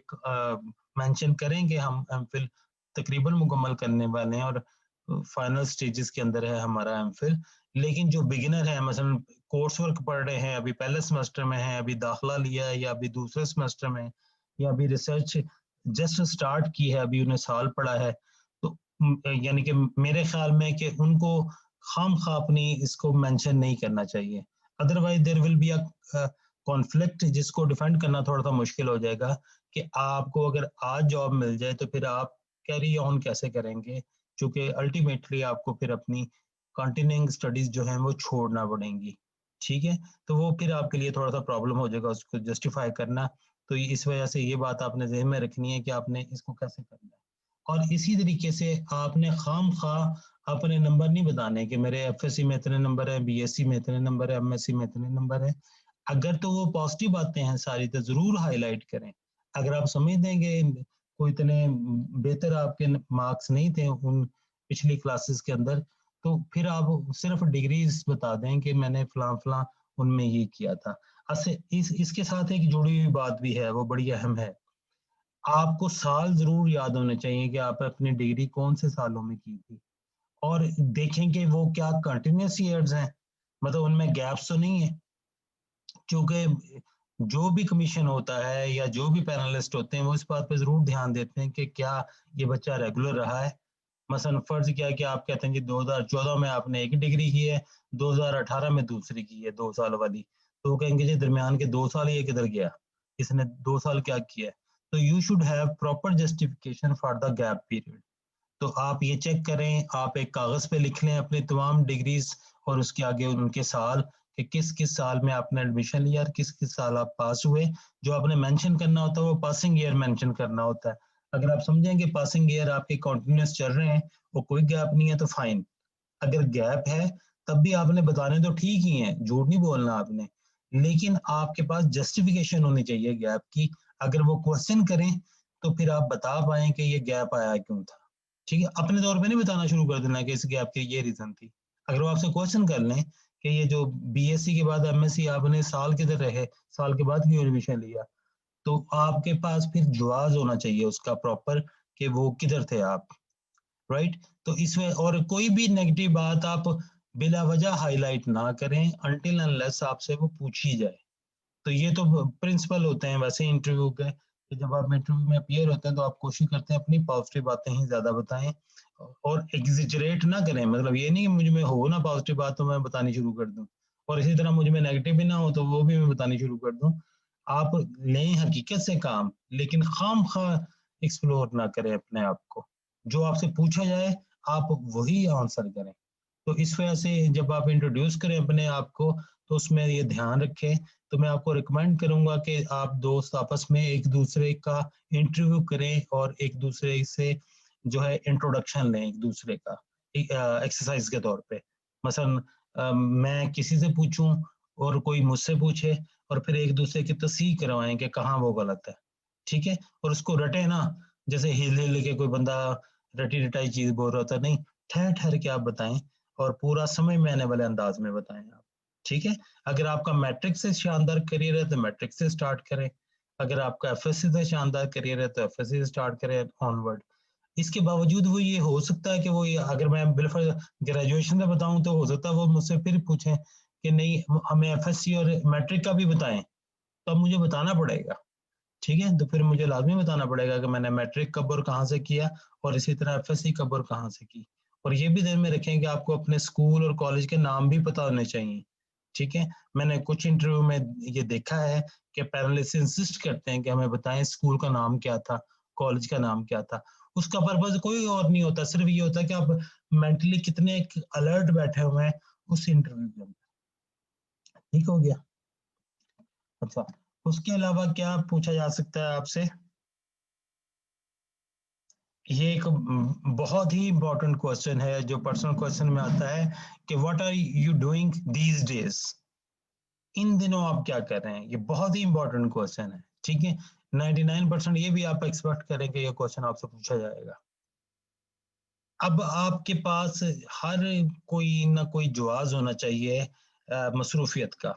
मेंशन करें कि हम एमफिल तकरीबन मुकम्मल करने वाले हैं और फाइनल स्टेजेस के अंदर है हमारा एमफिल। लेकिन जो बिगिनर है, मसलन कोर्स वर्क पढ़ रहे हैं, अभी पहले सेमेस्टर में है, अभी दाखिला लिया है या अभी दूसरे सेमेस्टर में, या अभी रिसर्च जस्ट स्टार्ट की है, अभी उन्हें साल पड़ा है, तो यानी कि मेरे ख्याल में कि उनको खाम खा अपनी इसको मेंशन नहीं करना चाहिए। Otherwise there will be a conflict जिसको डिफेंड करना थोड़ा सा मुश्किल हो जाएगा, कि आपको अगर आज जॉब मिल जाए तो फिर आप कैरी ऑन कैसे करेंगे, क्योंकि अल्टीमेटली आपको फिर अपनी कंटिन्यूइंग स्टडीज जो हैं वो छोड़ना पड़ेंगी। ठीक है, तो वो फिर आपके लिए थोड़ा सा प्रॉब्लम हो जाएगा उसको जस्टिफाई करना। तो इस वजह से ये बात आपने ज़हन में रखनी है कि आपने इसको कैसे करना है। और इसी तरीके से आपने खाम-खा अपने नंबर नहीं बताने कि मेरे एफएससी में इतने नंबर है, बीएससी में इतने नंबर है, एमएससी में इतने नंबर है। अगर तो वो पॉजिटिव बातें हैं सारी तो ज़रूर हाईलाइट करें। अगर आप समझते हैं कि कोई इतने बेहतर आपके मार्क्स नहीं थे उन पिछली क्लासेस के अंदर, तो फिर आप सिर्फ डिग्रीज बता दें कि मैंने फलां-फलां उनमें ये किया था। अच्छा, इसके साथ एक जुड़ी हुई बात भी है, वो बड़ी अहम है। आपको साल ज़रूर याद होने चाहिए कि आपने अपनी डिग्री कौन से सालों में की थी और देखें कि वो क्या कंटिन्यूअस ईयर्स हैं, मतलब उनमें गैप्स तो नहीं है। क्योंकि जो भी कमीशन होता है या जो भी पैनलिस्ट होते हैं वो इस बात पे ज़रूर ध्यान देते हैं कि क्या ये बच्चा रेगुलर रहा है। मसलन फर्ज किया कि आप कहते हैं जी 2014 में आपने एक डिग्री की है, 2018 में दूसरी की है 2 साल वाली, तो वो कहेंगे जी दरमियान के 2 साल ये किधर गया, इसने 2 साल क्या किया है। तो you should have proper justification for the gap period. तो आप ये चेक करें, आप एक कागज़ पे लिख लें अपनी तमाम डिग्रीज और उसके आगे उनके साल कि किस किस साल में आपने एडमिशन लिया और किस किस साल आप पास हुए। जो आपने मेंशन करना होता है वो पासिंग ईयर मेंशन करना होता है। अगर आप समझें कि पासिंग ईयर आपके कंटिन्यूअस चल रहे हैं, वो कोई गैप नहीं है तो फाइन। अगर गैप है तब भी आपने बताने तो ठीक ही है, झूठ नहीं बोलना आपने, लेकिन आपके पास जस्टिफिकेशन होनी चाहिए गैप की। अगर वो क्वेश्चन करें तो फिर आप बता पाएं कि ये गैप आया क्यों था। ठीक है, अपने तौर पे नहीं बताना शुरू कर देना कि इस गैप की ये रीजन थी। अगर वो आपसे क्वेश्चन कर लें कि ये जो बीएससी के बाद एमएससी आपने साल किधर रहे, साल के बाद क्यों एडमिशन लिया, तो आपके पास फिर जवाब होना चाहिए उसका प्रॉपर कि वो किधर थे आप, राइट। तो इसमें और कोई भी नेगेटिव बात आप बिला वजह हाईलाइट ना करें अनटिल अनलेस आपसे वो पूछी जाए। तो ये तो प्रिंसिपल होते हैं वैसे इंटरव्यू के कि जब आप इंटरव्यू में अपीयर होते हैं तो आप कोशिश करते हैं अपनी पॉजिटिव बातें ही ज्यादा बताएं और एग्जिजरेट ना करें। मतलब ये नहीं कि मुझ में हो ना पॉजिटिव बात तो मैं बतानी शुरू कर दूं, और इसी तरह मुझ में नेगेटिव भी ना हो तो वो भी मैं बतानी शुरू कर दूं। आप लें हकीकत से काम, लेकिन खाम खा एक्सप्लोर ना करें अपने आप को। जो आपसे पूछा जाए आप वही आंसर करें। तो इस वजह से जब आप इंट्रोड्यूस करें अपने आप को तो उसमें ये ध्यान रखें। तो मैं आपको रिकमेंड करूंगा कि आप दोस्त आपस में एक दूसरे का इंटरव्यू करें और एक दूसरे से जो है इंट्रोडक्शन लें एक दूसरे का एक्सरसाइज के तौर पे। मसलन मैं किसी से पूछूं और कोई मुझसे पूछे और फिर एक दूसरे की तस्हीह करवाएं कि कहाँ वो गलत है। ठीक है, और उसको रटे ना, जैसे हिल हिल के कोई बंदा रटी रटाई चीज बोल रहा था, नहीं, ठहर ठहर के आप बताएं और पूरा समझ में आने वाले अंदाज में बताएं आप। ठीक है, अगर आपका मैट्रिक से शानदार करियर है तो मैट्रिक से स्टार्ट करें, अगर आपका एफएससी से शानदार करियर है तो एफएससी से स्टार्ट करें ऑनवर्ड। इसके बावजूद वो ये हो सकता है कि वो ये अगर मैं बिल्कुल ग्रेजुएशन में बताऊं तो हो सकता है वो मुझसे फिर पूछें कि नहीं हमें एफएससी और मैट्रिक का भी बताएं, तो अब मुझे बताना पड़ेगा। ठीक है, तो फिर मुझे लाजमी बताना पड़ेगा कि मैंने मैट्रिक कब और कहाँ से किया और इसी तरह एफएससी कब और कहाँ से की। और ये भी ध्यान में रखें कि आपको अपने स्कूल और कॉलेज के नाम भी पता होने चाहिए। ठीक है, मैंने कुछ इंटरव्यू में ये देखा है कि पैनलिस्ट इंसिस्ट करते हैं कि हमें बताएं स्कूल का नाम क्या था, कॉलेज का नाम क्या था। उसका पर्पज कोई और नहीं होता, सिर्फ ये होता है कि आप मेंटली कितने अलर्ट बैठे हुए हैं उस इंटरव्यू के अंदर। ठीक हो गया। अच्छा, उसके अलावा क्या पूछा जा सकता है आपसे? ये एक बहुत ही इंपॉर्टेंट क्वेश्चन है जो पर्सनल क्वेश्चन में आता है कि what are you doing these days, इन दिनों आप क्या कर रहे हैं। ये बहुत ही इंपॉर्टेंट क्वेश्चन है। ठीक है, 99% ये भी आप एक्सपेक्ट करें कि ये क्वेश्चन आपसे पूछा जाएगा। अब आपके पास हर कोई ना कोई जवाब होना चाहिए मसरूफियत का।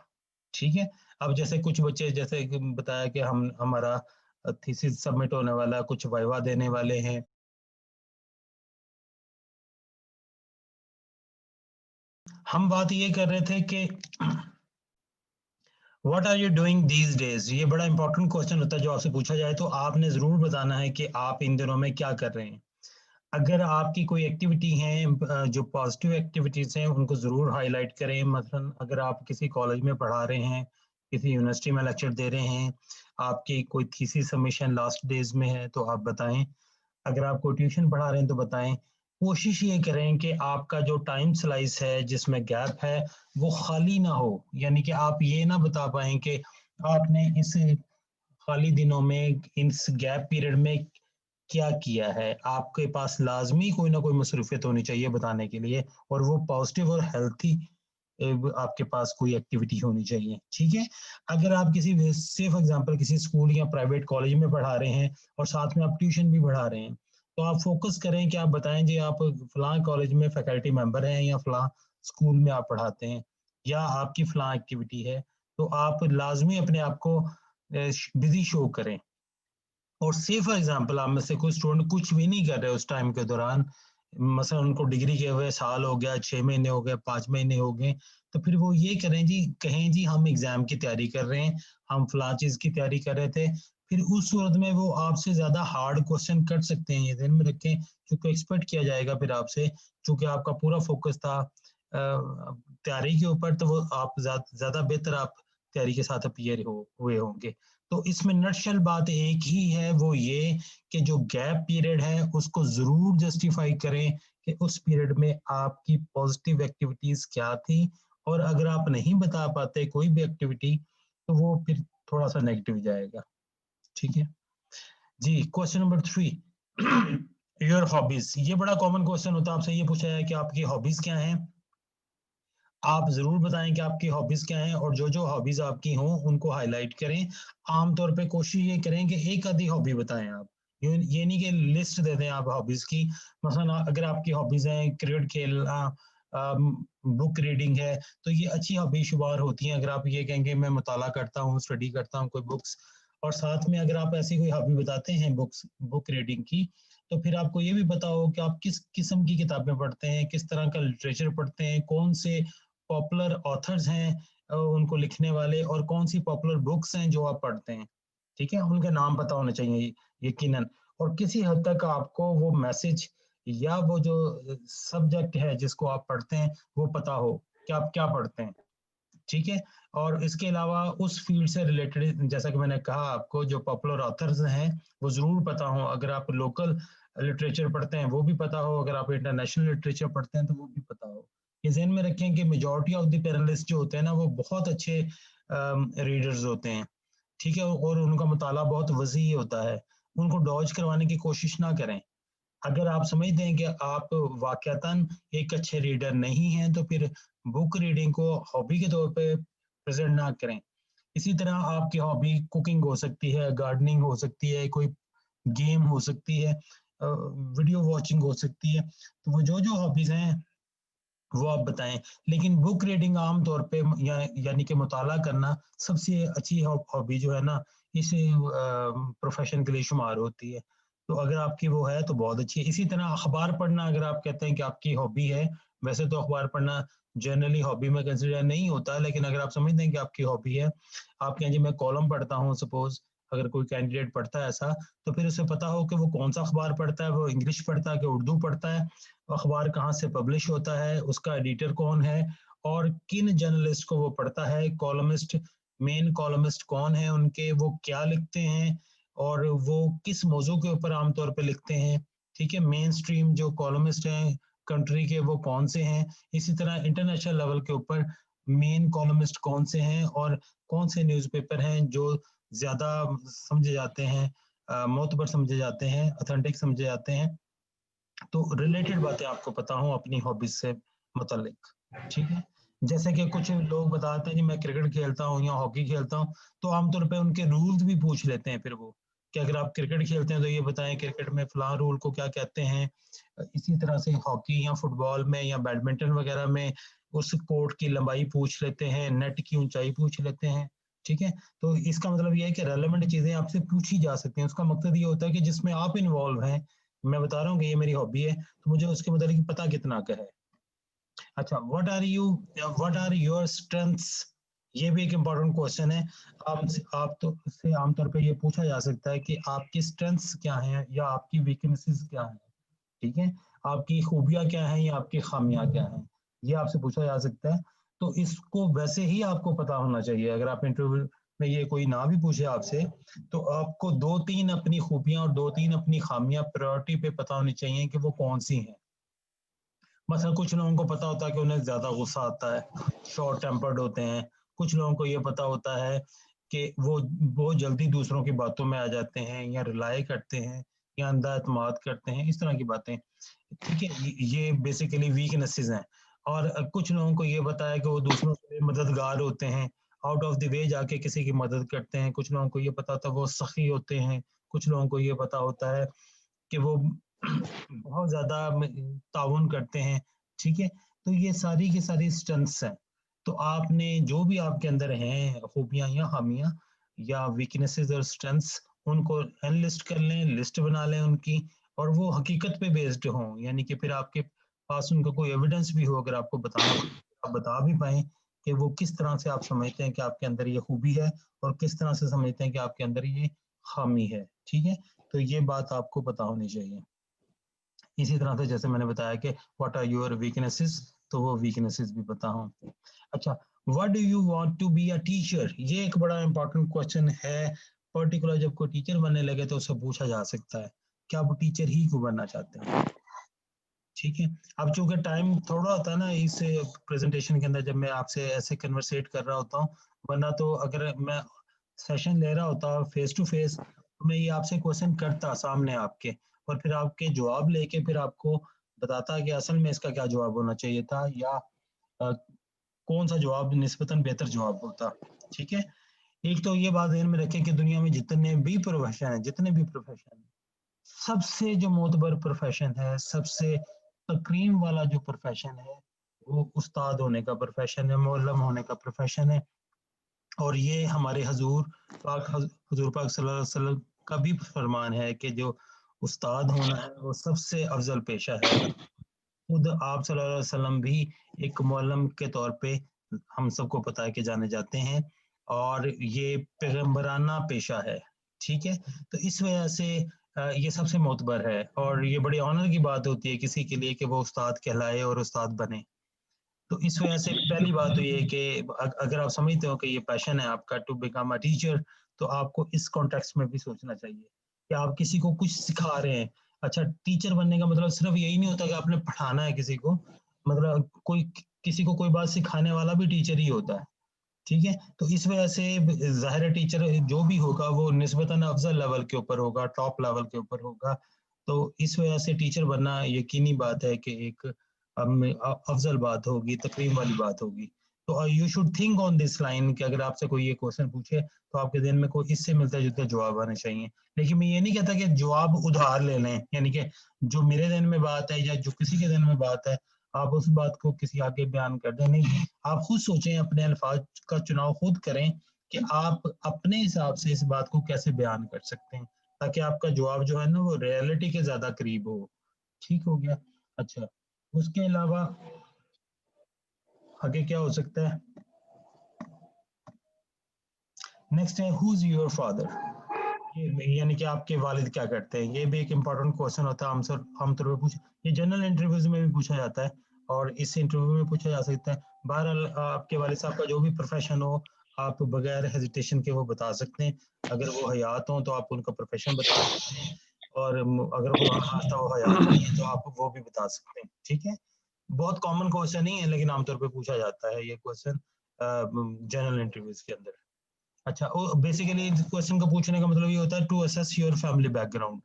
ठीक है, अब जैसे कुछ बच्चे जैसे कि बताया कि हमारा थीसिस सबमिट होने वाला, कुछ वाइवा देने वाले हैं। हम बात ये कर रहे थे कि what are you doing these days, ये बड़ा इंपॉर्टेंट क्वेश्चन होता है जो आपसे पूछा जाए तो आपने जरूर बताना है कि आप इन दिनों में क्या कर रहे हैं। अगर आपकी कोई एक्टिविटी है जो पॉजिटिव एक्टिविटीज हैं उनको जरूर हाईलाइट करें। मतलब अगर आप किसी कॉलेज में पढ़ा रहे हैं, किसी यूनिवर्सिटी में लेक्चर दे रहे हैं, आपकी कोई थीसिस सबमिशन लास्ट डेज में है तो आप बताएं। अगर आप कोई ट्यूशन पढ़ा रहे हैं तो बताएं। कोशिश ये करें कि आपका जो टाइम स्लाइस है जिसमें गैप है वो खाली ना हो, यानी कि आप ये ना बता पाएं कि आपने इस खाली दिनों में इस गैप पीरियड में क्या किया है। आपके पास लाजमी कोई ना कोई मसरूफियत होनी चाहिए बताने के लिए, और वो पॉजिटिव और हेल्थी आपके पास कोई एक्टिविटी होनी चाहिए, ठीक है। अगर आप किसी से फॉर एग्जांपल किसी स्कूल या प्राइवेट कॉलेज में पढ़ा रहे हैं और साथ में आप ट्यूशन भी पढ़ा रहे हैं, तो आप फोकस करें कि आप बताएं जी आप फलां कॉलेज में फैकल्टी मेंबर हैं या फलां स्कूल में आप पढ़ाते हैं या आपकी फलां एक्टिविटी है, तो आप लाजमी अपने आप को बिजी शो करें। और से फॉर एग्जांपल आप में से कोई स्टूडेंट कुछ भी नहीं कर रहे उस टाइम के दौरान, मसलन उनको डिग्री के हुए साल हो गया, 6 महीने हो गए, 5 महीने हो गए, तो फिर वो ये करें जी, कहें जी हम एग्जाम की तैयारी कर रहे हैं, हम फलां चीज की तैयारी कर रहे थे। फिर उस सूरत में वो आपसे ज्यादा हार्ड क्वेश्चन कर सकते हैं, ये ध्यान में रखें, क्योंकि एक्सपेक्ट किया जाएगा फिर आपसे, क्योंकि आपका पूरा फोकस था तैयारी के ऊपर, तो वो आप ज्यादा बेहतर आप तैयारी के साथ अपीयर हुए होंगे। तो इसमें नटशल बात एक ही है, वो ये कि जो गैप पीरियड है उसको जरूर जस्टिफाई करें कि उस पीरियड में आपकी पॉजिटिव एक्टिविटीज क्या थी, और अगर आप नहीं बता पाते कोई भी एक्टिविटी तो वो फिर थोड़ा सा नेगेटिव जाएगा, ठीक है जी। Question number 3, your hobbies. ये बड़ा कॉमन क्वेश्चन होता है, आपसे ये पूछा है कि आपकी हॉबीज क्या हैं। आप जरूर बताएं कि आपकी हॉबीज क्या हैं, और जो जो हॉबीज आपकी हों उनको हाईलाइट करें। आमतौर पे कोशिश ये करें कि एक आधी हॉबी बताएं आप, ये नहीं कि लिस्ट दे दें आप हॉबीज की। मसलन अगर आपकी हॉबीज हैं क्रिकेट खेलना, बुक रीडिंग है, तो ये अच्छी हॉबी शुमार होती हैं। अगर आप ये कहेंगे मैं मुताला करता हूँ, स्टडी करता हूँ कोई बुक्स, और साथ में अगर आप ऐसी कोई हॉबी बताते हैं बुक रीडिंग की, तो फिर आपको ये भी पता हो कि आप किस किस्म की किताबें पढ़ते हैं, किस तरह का लिटरेचर पढ़ते हैं, कौन से पॉपुलर ऑथर्स हैं उनको लिखने वाले, और कौन सी पॉपुलर बुक्स हैं जो आप पढ़ते हैं, ठीक है, उनके नाम पता होने चाहिए यकीनन। और किसी हद तक आपको वो मैसेज या वो जो सब्जेक्ट है जिसको आप पढ़ते हैं वो पता हो कि आप क्या पढ़ते हैं, ठीक है। और इसके अलावा उस फील्ड से रिलेटेड, जैसा कि मैंने कहा आपको, जो पॉपुलर ऑथर्स हैं वो जरूर पता हो। अगर आप लोकल लिटरेचर पढ़ते हैं वो भी पता हो, अगर आप इंटरनेशनल लिटरेचर पढ़ते हैं तो वो भी पता हो। ये ध्यान में रखें कि मेजॉरिटी ऑफ द पैनलिस्ट जो होते हैं ना वो बहुत अच्छे रीडर्स होते हैं, ठीक है, और उनका मुताला बहुत वसी होता है। उनको डॉज करवाने की कोशिश ना करें। अगर आप समझते हैं कि आप वाकयातन एक अच्छे रीडर नहीं हैं तो फिर बुक रीडिंग को हॉबी के तौर पे प्रेजेंट ना करें। इसी तरह आपकी हॉबी कुकिंग हो सकती है, गार्डनिंग हो सकती है, कोई गेम हो सकती है, वीडियो वॉचिंग हो सकती है। तो वो जो जो हॉबीज हैं वो आप बताएं। लेकिन बुक रीडिंग आम तौर पे यानी कि मुताला करना सबसे अच्छी हॉबी जो है ना, इस प्रोफेशन के लिए शुमार होती है। तो अगर आपकी वो है तो बहुत अच्छी है। इसी तरह अखबार पढ़ना, अगर आप कहते हैं कि आपकी हॉबी है, वैसे तो अखबार पढ़ना जनरली हॉबी में कंसिडर नहीं होता, लेकिन अगर आप समझते हैं कि आपकी हॉबी है, आप कहें जी मैं कॉलम पढ़ता हूँ, सपोज अगर कोई कैंडिडेट पढ़ता है ऐसा, तो फिर उसे पता हो कि वो कौन सा अखबार पढ़ता है, वो इंग्लिश पढ़ता है कि उर्दू पढ़ता है, अखबार कहाँ से पब्लिश होता है, उसका एडिटर कौन है, और किन जर्नलिस्ट को वो पढ़ता है, कॉलमिस्ट, मेन कॉलमिस्ट कौन है उनके, वो क्या लिखते हैं और वो किस मौजू के ऊपर आमतौर पे लिखते हैं, ठीक है। मेन स्ट्रीम जो कॉलमिस्ट हैं कंट्री के वो कौन से हैं। इसी तरह इंटरनेशनल लेवल के ऊपर मेन कॉलमिस्ट कौन से हैं, और कौन से न्यूज़पेपर हैं जो ज्यादा समझे जाते हैं, मोतबर समझे जाते हैं, ऑथेंटिक समझे जाते हैं। तो रिलेटेड बातें आपको पता हो अपनी हॉबीज से मुतालिक, ठीक है। जैसे कि कुछ लोग बताते हैं जी मैं क्रिकेट खेलता हूँ या हॉकी खेलता हूँ, तो आमतौर पे उनके रूल्स भी पूछ लेते हैं फिर वो, कि अगर आप क्रिकेट खेलते हैं तो ये बताएं क्रिकेट में फलां रूल को क्या कहते हैं। इसी तरह से हॉकी या फुटबॉल में या बैडमिंटन वगैरह में उस कोर्ट की लंबाई पूछ लेते हैं, नेट की ऊंचाई पूछ लेते हैं, ठीक है। तो इसका मतलब ये है कि रेलेवेंट चीजें आपसे पूछी जा सकती हैं। उसका मकसद ये होता है कि जिसमें आप इन्वॉल्व हैं, मैं बता रहा हूँ कि ये मेरी हॉबी है तो मुझे उसके मतलब पता कितना का है। अच्छा, व्हाट आर योर स्ट्रेंथ्स, ये भी एक इम्पोर्टेंट क्वेश्चन है। आप तो से आमतौर पे ये पूछा जा सकता है कि आपकी स्ट्रेंथ्स क्या हैं या आपकी वीकनेसेस क्या हैं, ठीक है। आपकी खूबियां क्या हैं या आपकी खामियां क्या हैं, ये आपसे पूछा जा सकता है। तो इसको वैसे ही आपको पता होना चाहिए। अगर आप इंटरव्यू में ये कोई ना भी पूछे आपसे, तो आपको 2-3 अपनी खूबियां और 2-3 अपनी खामियां प्रायोरिटी पे पता होनी चाहिए कि वो कौन सी हैं, मतलब कुछ लोगों को पता होता है कि उन्हें ज्यादा गुस्सा आता है, शॉर्ट टेम्पर्ड होते हैं। कुछ लोगों को ये पता होता है कि वो बहुत जल्दी दूसरों की बातों में आ जाते हैं, या रिलाई करते हैं, या अंधा एतमाद करते हैं, इस तरह की बातें। ठीक है, ये बेसिकली वीकनेसेस हैं। और कुछ लोगों को ये पता है कि वो दूसरों के लिए मददगार होते हैं, आउट ऑफ द वे जाके किसी की मदद करते हैं। कुछ लोगों को ये पता होता है वो सखी होते हैं। कुछ लोगों को ये पता होता है कि वो बहुत ज्यादा ताउन करते हैं। ठीक है, तो ये सारी की सारी स्ट्रेंथ्स हैं। तो आपने जो भी आपके अंदर हैं खूबियां या खामियां या वीकनेसेस और स्ट्रेंथ्स, उनको एनलिस्ट कर लें, लिस्ट बना लें उनकी, और वो हकीकत पे बेस्ड हों, यानी कि फिर आपके पास उनका कोई एविडेंस भी हो, अगर आपको बताना हो, आप बता भी पाएं कि वो किस तरह से आप समझते हैं कि आपके अंदर ये खूबी है, और किस तरह से समझते हैं कि आपके अंदर ये खामी है। ठीक है, तो ये बात आपको पता होनी चाहिए। इसी तरह से जैसे मैंने बताया कि व्हाट आर योर वीकनेसेस, तो वो वीकनेसेस भी पता हो। अच्छा, what do you want to be a teacher, ये एक बड़ा इंपॉर्टेंट क्वेश्चन है। पर्टिकुलर जब कोई टीचर बनने लगे तो उससे पूछा जा सकता है कि आप टीचर ही क्यों बनना चाहते हैं। ठीक है, अब चूंकि टाइम थोड़ा होता है ना इस प्रेजेंटेशन के अंदर, जब मैं आपसे ऐसे कन्वर्सेट कर रहा होता हूँ, वरना तो अगर मैं सेशन ले रहा होता फेस टू फेस, तो मैं ये आपसे क्वेश्चन करता सामने आपके, और फिर आपके जवाब लेके फिर आपको बताता कि असल में इसका क्या जवाब होना चाहिए था, या कौन सा जवाब निस्बतन बेहतर जवाब होता। ठीक है, एक तो ये बात ध्यान में रखें कि दुनिया में जितने भी प्रोफेशन है, सबसे जो मोतबर प्रोफेशन है, सबसे तकरीम वाला जो प्रोफेशन है, वो उस्ताद होने का प्रोफेशन है, मौलम होने का प्रोफेशन है। और ये हमारे हजूर पाक सल्लल्लाहु अलैहि वसल्लम का भी फरमान है कि जो उस्ताद होना है वो सबसे अफजल पेशा है। खुद आप सल्लल्लाहु अलैहि वसल्लम भी एक मौलम के तौर पे हम सबको पता है कि जाने जाते हैं, और ये पैगंबराना पेशा है। ठीक है, तो इस वजह से ये सबसे मोतबर है, और ये बड़ी ऑनर की बात होती है किसी के लिए कि वो उस्ताद कहलाए और उस्ताद बने। तो इस वजह से पहली बात तो ये है कि अगर आप समझते हो कि ये पैशन है आपका टू बिकम अ टीचर, तो आपको इस कॉन्टेक्स्ट में भी सोचना चाहिए कि आप किसी को कुछ सिखा रहे हैं। अच्छा, टीचर बनने का मतलब सिर्फ यही नहीं होता कि आपने पढ़ाना है किसी को, मतलब कोई किसी को कोई बात सिखाने वाला भी टीचर ही होता है। ठीक है, तो इस वजह से ज़ाहिर है टीचर जो भी होगा वो निस्बतन अफजल लेवल के ऊपर होगा, टॉप लेवल के ऊपर होगा। तो इस वजह से टीचर बनना यकीनी बात है कि एक अफजल बात होगी, तकरीम वाली बात होगी। तो you should think on this line कि अगर आपसे कोई ये क्वेश्चन पूछे तो आपके दिन में कोई इससे मिलता जुलता जवाब आने चाहिए। लेकिन मैं ये नहीं कहता कि जवाब उधार ले लें, यानी कि जो मेरे दिन में बात है या जो किसी के दिन में बात है आप उस बात को किसी आगे बयान कर दें। नहीं, आप खुद सोचें, अपने अल्फाज का चुनाव खुद करें कि आप अपने हिसाब से इस बात को कैसे बयान कर सकते हैं, ताकि आपका जवाब जो है ना वो रियलिटी के ज्यादा करीब हो। ठीक हो गया। अच्छा, उसके अलावा आगे क्या हो सकता है? नेक्स्ट है हु इज योर फादर, यानी कि आपके वालिद क्या करते हैं। ये भी एक इम्पोर्टेंट क्वेश्चन होता है, आमतौर पर पूछ, ये जनरल इंटरव्यूज में भी पूछा जाता है, और इस इंटरव्यू में पूछा जा सकता है। बहरहाल आपके वालिद साहब का जो भी प्रोफेशन हो, आप बगैर हेजिटेशन के वो बता सकते हैं। अगर वो हयात हो तो आप उनका प्रोफेशन बता सकते हैं, और अगर खुदा न खास्ता वो हयात नहीं है तो आप वो भी बता सकते हैं। ठीक है, बहुत कॉमन क्वेश्चन नहीं है, लेकिन आमतौर पर पूछा जाता है ये क्वेश्चन जनरल इंटरव्यूज के अंदर। अच्छा, बेसिकली क्वेश्चन का पूछने का मतलब ये होता है to assess your family background,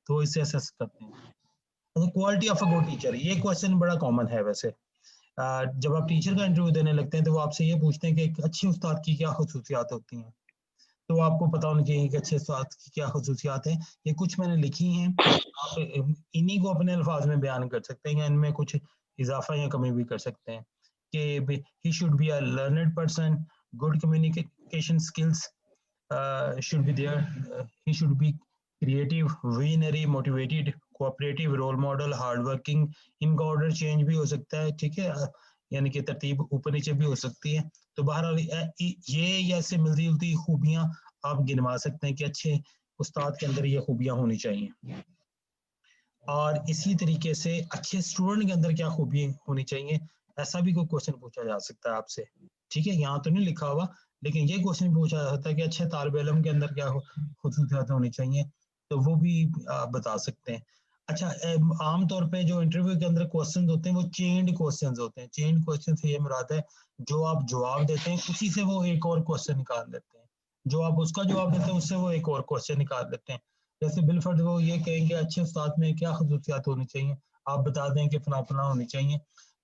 तो इससे असेस करते हैं। अच्छा, quality of a good teacher, ये क्वेश्चन बड़ा कॉमन है वैसे। जब आप टीचर का इंटरव्यू देने लगते हैं तो वो आपसे ये पूछते हैं कि एक अच्छे उस्ताद की क्या खसूसियात होती हैं। तो आपको पता होना चाहिए कि अच्छे उस्ताद की क्या खसूसियात हैं। ये कुछ मैंने लिखी हैं, आप इन्हीं को अपने अल्फाज में बयान कर सकते हैं, या इनमें कुछ इजाफा या कमी भी कर सकते हैं। कि he should be a learned person, good communication skills should be there. He should be creative, visionary, motivated, cooperative, role model, hardworking. इनका ऑर्डर चेंज भी हो सकता है। ठीक है, यानी कि तरतीब ऊपर नीचे भी हो सकती है। तो बहरहाल ये या इससे मिलती जुलती खूबियां आप गिनवा सकते हैं कि अच्छे उस्ताद के अंदर ये खूबियां होनी चाहिए। और इसी तरीके से अच्छे स्टूडेंट के अंदर क्या खूबी होनी चाहिए, ऐसा भी कोई क्वेश्चन पूछा जा सकता है आपसे। ठीक है, यहाँ तो नहीं लिखा हुआ, लेकिन ये क्वेश्चन पूछा जा सकता है कि अच्छे तालिब इल्म के अंदर क्या खसूसियात होनी चाहिए, तो वो भी आप बता सकते हैं। अच्छा, आमतौर पे जो इंटरव्यू के अंदर क्वेश्चंस होते हैं वो चेन्ड क्वेश्चंस होते हैं। चेन्ड क्वेश्चन से ये मुराद है जो आप जवाब देते हैं उसी से वो एक और क्वेश्चन निकाल लेते हैं, जो आप उसका जवाब देते हैं उससे वो एक और क्वेश्चन निकाल लेते हैं। जैसे बिलफर्ड वो ये कहेंगे अच्छे उस्ताद में क्या खसूसियात होनी चाहिए, आप बता दें कि फला फला होनी चाहिए।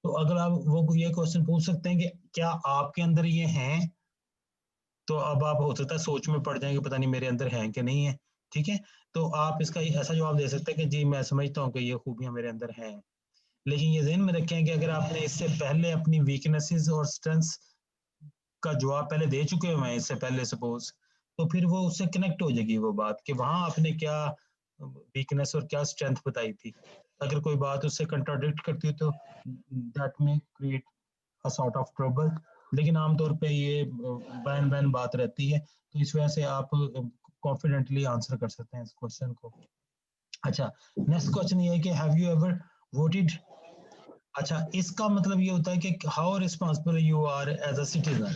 तो अगर आप वो ये क्वेश्चन पूछ सकते हैं कि क्या आपके अंदर ये हैं, तो अब आप हो सकता है सोच में पड़ जाएंगे पता नहीं मेरे अंदर हैं कि नहीं है। ठीक है, तो आप इसका ऐसा जवाब दे सकते हैं कि जी मैं समझता हूँ कि ये खूबियां मेरे अंदर हैं। लेकिन ये ज़हन में रखें कि अगर आपने इससे पहले अपनी वीकनेसेस और स्ट्रेंथ्स का जवाब पहले दे चुके हुए हैं इससे पहले सपोज, तो फिर वो उससे कनेक्ट हो जाएगी वो बात कि वहां आपने क्या वीकनेस और क्या स्ट्रेंथ बताई थी। अगर कोई बात उससे कंट्राडिक्ट करती है तो दैट में create a sort of trouble. लेकिन आमतौर पे ये बैन बैन बात रहती है, तो इस वजह से आप कॉन्फिडेंटली आंसर कर सकते हैं इस क्वेश्चन को। अच्छा, नेक्स्ट क्वेश्चन ये है कि हैव यू एवर वोटेड। अच्छा, इसका मतलब ये होता है कि how responsible you are as a citizen.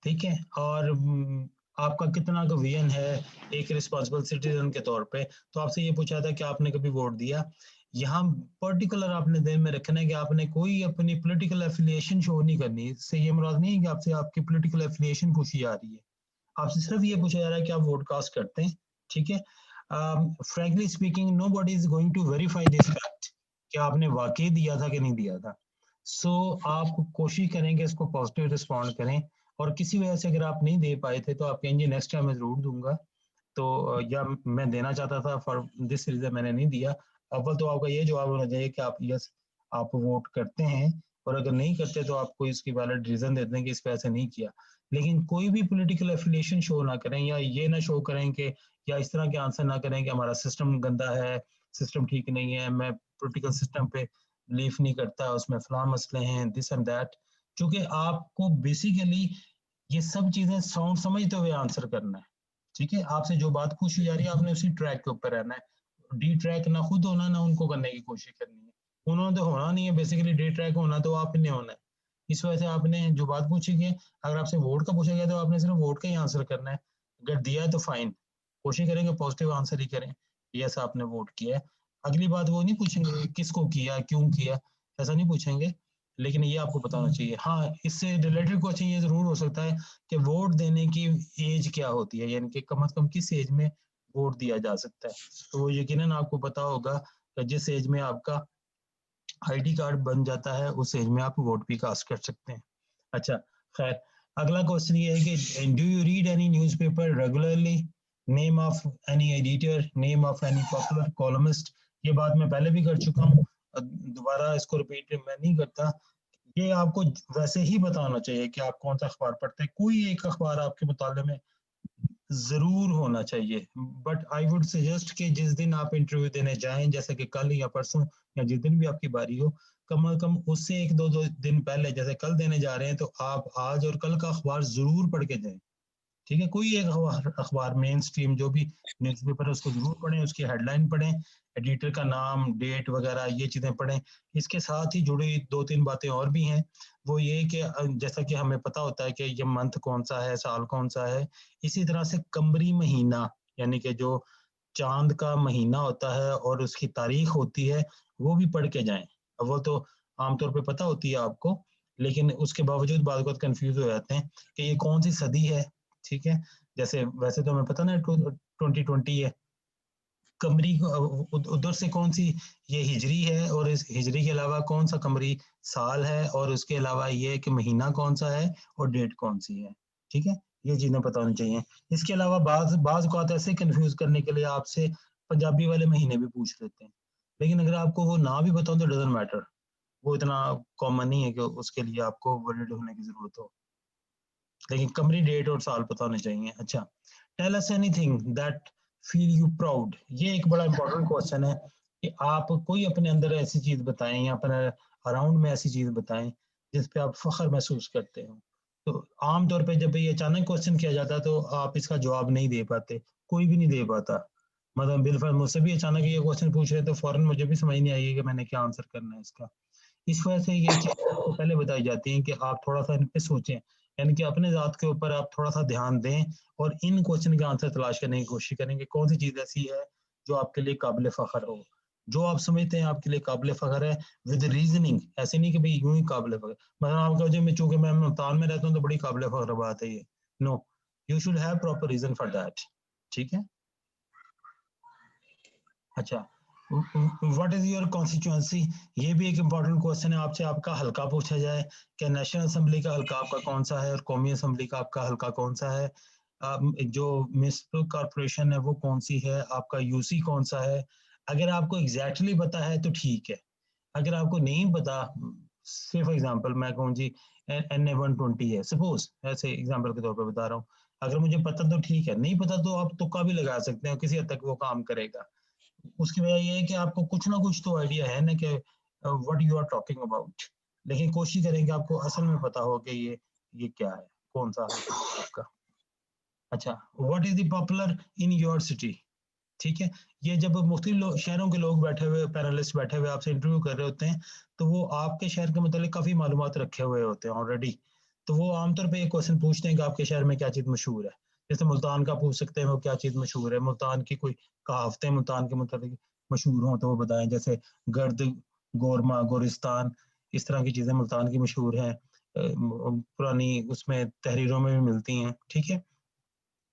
ठीक है, और आपका कितना का विजन है एक रिस्पॉन्सिबल सिटीजन के तौर पे। तो आपसे ये पूछा था कि आपने कभी वोट दिया। यहाँ पर्टिकुलर आपने ध्यान में रखना है कि आपने कोई अपनी पॉलिटिकल एफिलिएशन शो नहीं करनी। इससे ये मुराद नहीं है कि आपसे आपकी पॉलिटिकल एफिलिएशन पूछी जा रही है, आपसे सिर्फ ये पूछा जा रहा है कि आप वोट कास्ट करते हैं। ठीक है, frankly speaking nobody is going to verify this fact कि आपने वाकई दिया था कि नहीं दिया था। सो आप कोशिश करेंगे इसको पॉजिटिव रिस्पॉन्ड करें, और किसी वजह से अगर आप नहीं दे पाए थे तो आप कहेंगे नेक्स्ट टाइम मैं जरूर दूंगा। तो या मैं देना चाहता था फॉर दिस रीजन मैंने नहीं दिया। अव्वल तो आपका ये जवाब होना चाहिए कि आप यस आप वोट करते हैं, और अगर नहीं करते तो आप कोई इसकी वैलिड रीजन दे दें कि इस वजह से नहीं किया। लेकिन कोई भी पॉलिटिकल एफिलिएशन शो ना करें, या ये ना शो करें कि या इस तरह के आंसर ना करें कि हमारा सिस्टम गंदा है, सिस्टम ठीक नहीं है, मैं पॉलिटिकल सिस्टम पे बिलीव नहीं करता, उसमें फलां मसले हैं, दिस एंड दैट। क्योंकि आपको बेसिकली ये सब चीजें साउंड समझते हुए आंसर करना है। ठीक है, आपसे जो बात पूछी जा रही है आपने उसी ट्रैक के ऊपर रहना है। डी ट्रैक ना खुद होना ना उनको करने की कोशिश करनी है। उन्होंने तो होना नहीं है, बेसिकली डी ट्रैक होना तो आपने होना है। इस वजह से आपने जो बात पूछी गई, अगर आपसे वोट का पूछा गया तो आपने सिर्फ वोट का ही आंसर करना है। अगर दिया है तो फाइन, कोशिश करेंगे पॉजिटिव आंसर ही करें, यस आपने वोट किया है। अगली बात वो नहीं पूछेंगे किसको किया क्यों किया, ऐसा नहीं पूछेंगे। लेकिन ये आपको बताना चाहिए। हाँ, इससे रिलेटेड क्वेश्चन ये जरूर हो सकता है कि वोट देने की एज क्या होती है, यानी कि कम से कम किस एज में वोट दिया जा सकता है। तो वो यकीनन आपको पता होगा कि जिस एज में आपका आईडी कार्ड बन जाता है उस एज में आप वोट भी कास्ट कर सकते हैं। अच्छा, खैर अगला क्वेश्चन ये है कि do you read any newspaper regularly, name of any editor, name of any popular columnist. ये बात मैं पहले भी कर चुका हूँ, दोबारा इसको रिपीट मैं नहीं करता। ये आपको वैसे ही बताना चाहिए कि आप कौन सा अखबार पढ़ते हैं। कोई एक अखबार आपके मुताले में जरूर होना चाहिए, बट आई वुड सजेस्ट कि जिस दिन आप इंटरव्यू देने जाएं, जैसे कि कल या परसों या जिस दिन भी आपकी बारी हो, कम से कम उससे एक दो दिन पहले, जैसे कल देने जा रहे हैं तो आप आज और कल का अखबार जरूर पढ़ के जाएं। ठीक है, कोई एक अखबार मेन स्ट्रीम जो भी न्यूज़पेपर है उसको जरूर पढ़ें, उसकी हेडलाइन पढ़ें, एडिटर का नाम डेट वगैरह ये चीजें पढ़ें। इसके साथ ही जुड़ी दो तीन बातें और भी हैं, वो ये कि जैसा कि हमें पता होता है कि ये मंथ कौन सा है, साल कौन सा है, इसी तरह से कमरी महीना यानी कि जो चांद का महीना होता है और उसकी तारीख होती है वो भी पढ़ के जाएं। अब वो तो आमतौर पे पता होती है आपको, लेकिन उसके बावजूद बाद बहुत कंफ्यूज हो जाते हैं कि ये कौन सी सदी है। ठीक है, जैसे वैसे तो हमें पता ना 2020 है, कमरी उधर से कौन सी ये हिजरी है, और इस हिजरी के अलावा कौन सा कमरी साल है, और उसके अलावा ये कि महीना कौन सा है और डेट कौन सी है। ठीक है, ये चीजें पता होनी चाहिए। इसके अलावा बाज बाज औकात ऐसे कंफ्यूज करने के लिए आपसे पंजाबी वाले महीने भी पूछ लेते हैं, लेकिन अगर आपको वो ना भी बताओ तो डजंट मैटर, वो इतना कॉमन नहीं है कि उसके लिए आपको वर्ल्ड होने की जरूरत हो, लेकिन कमरी डेट और साल पता होने चाहिए। अच्छा, tell us anything that feel you proud. ये एक बड़ा इंपॉर्टेंट क्वेश्चन है कि आप कोई अपने अंदर ऐसी चीज बताएं या अपने अराउंड में ऐसी चीज बताएं जिस पे आप फख्र महसूस करते हो। तो आमतौर पे जब ये अचानक क्वेश्चन किया जाता है तो आप इसका जवाब नहीं दे पाते, कोई भी नहीं दे पाता। मतलब बिल्कुल मुझसे भी अचानक ये क्वेश्चन पूछ रहे तो फौरन मुझे भी समझ नहीं आएगी कि मैंने क्या आंसर करना है इसका। इस वजह से ये चीज़ आपको पहले बताई जाती है कि आप थोड़ा सा इन पे सोचें, यानी कि अपने ज़ात के ऊपर आप थोड़ा सा ध्यान दें और इन क्वेश्चन के आंसर तलाश करने की कोशिश करें कि कौन सी चीज़ ऐसी है जो आपके लिए काबिल फख्र हो, जो आप समझते हैं आपके लिए काबिल फख्र है विद रीजनिंग। ऐसे नहीं कि भाई यूं ही काबिल फख्र, मतलब आप कहो मैं चूंकि मैं मुल्तान में रहता हूँ तो बड़ी काबिल फख्र बात है ये। No, you should have proper reason for that. ठीक है। अच्छा, व्हाट इज योर कॉन्स्टिट्यूएंसी, ये भी एक इम्पॉर्टेंट क्वेश्चन है, आपसे आपका हल्का पूछा जाए कि नेशनल असेंबली का हल्का आपका कौन सा है और कौमी असेंबली का आपका हल्का कौन सा है, जो म्युनिसिपल कॉर्पोरेशन है वो कौन सी है, आपका यूसी कौन सा है। अगर आपको एग्जैक्टली पता है तो ठीक है, अगर आपको नहीं पता, सिर्फ एग्जांपल मैं कहूँ जी NA 120 है सपोज, ऐसे एग्जांपल के तौर पे बता रहा हूँ, अगर मुझे पता तो ठीक है, नहीं पता तो आप तुक्का भी लगा सकते हैं, किसी हद तक वो काम करेगा। उसकी वजह ये है कि आपको कुछ ना कुछ तो आइडिया है ना कि what you are talking about, लेकिन कोशिश करेंगे आपको असल में पता हो कि ये क्या है, कौन सा है आपका। अच्छा, what is the popular in your city. ठीक है, ये जब मुख्तलिफ शहरों के लोग बैठे हुए, पैनलिस्ट बैठे हुए आपसे इंटरव्यू कर रहे होते हैं, तो वो आपके शहर के मतलब काफी मालूमात रखे हुए होते हैं ऑलरेडी, तो वो आमतौर पे एक क्वेश्चन पूछते हैं कि आपके शहर में क्या चीज मशहूर है। जैसे मुल्तान का पूछ सकते हैं वो क्या चीज मशहूर है, मुल्तान की कोई कहावतें मुल्तान के मतलब मशहूर हों तो वो बताएं, जैसे गर्द, गोरमा, गोरिस्तान, इस तरह की चीजें मुल्तान की मशहूर हैं, पुरानी उसमें तहरीरों में भी मिलती हैं। ठीक है,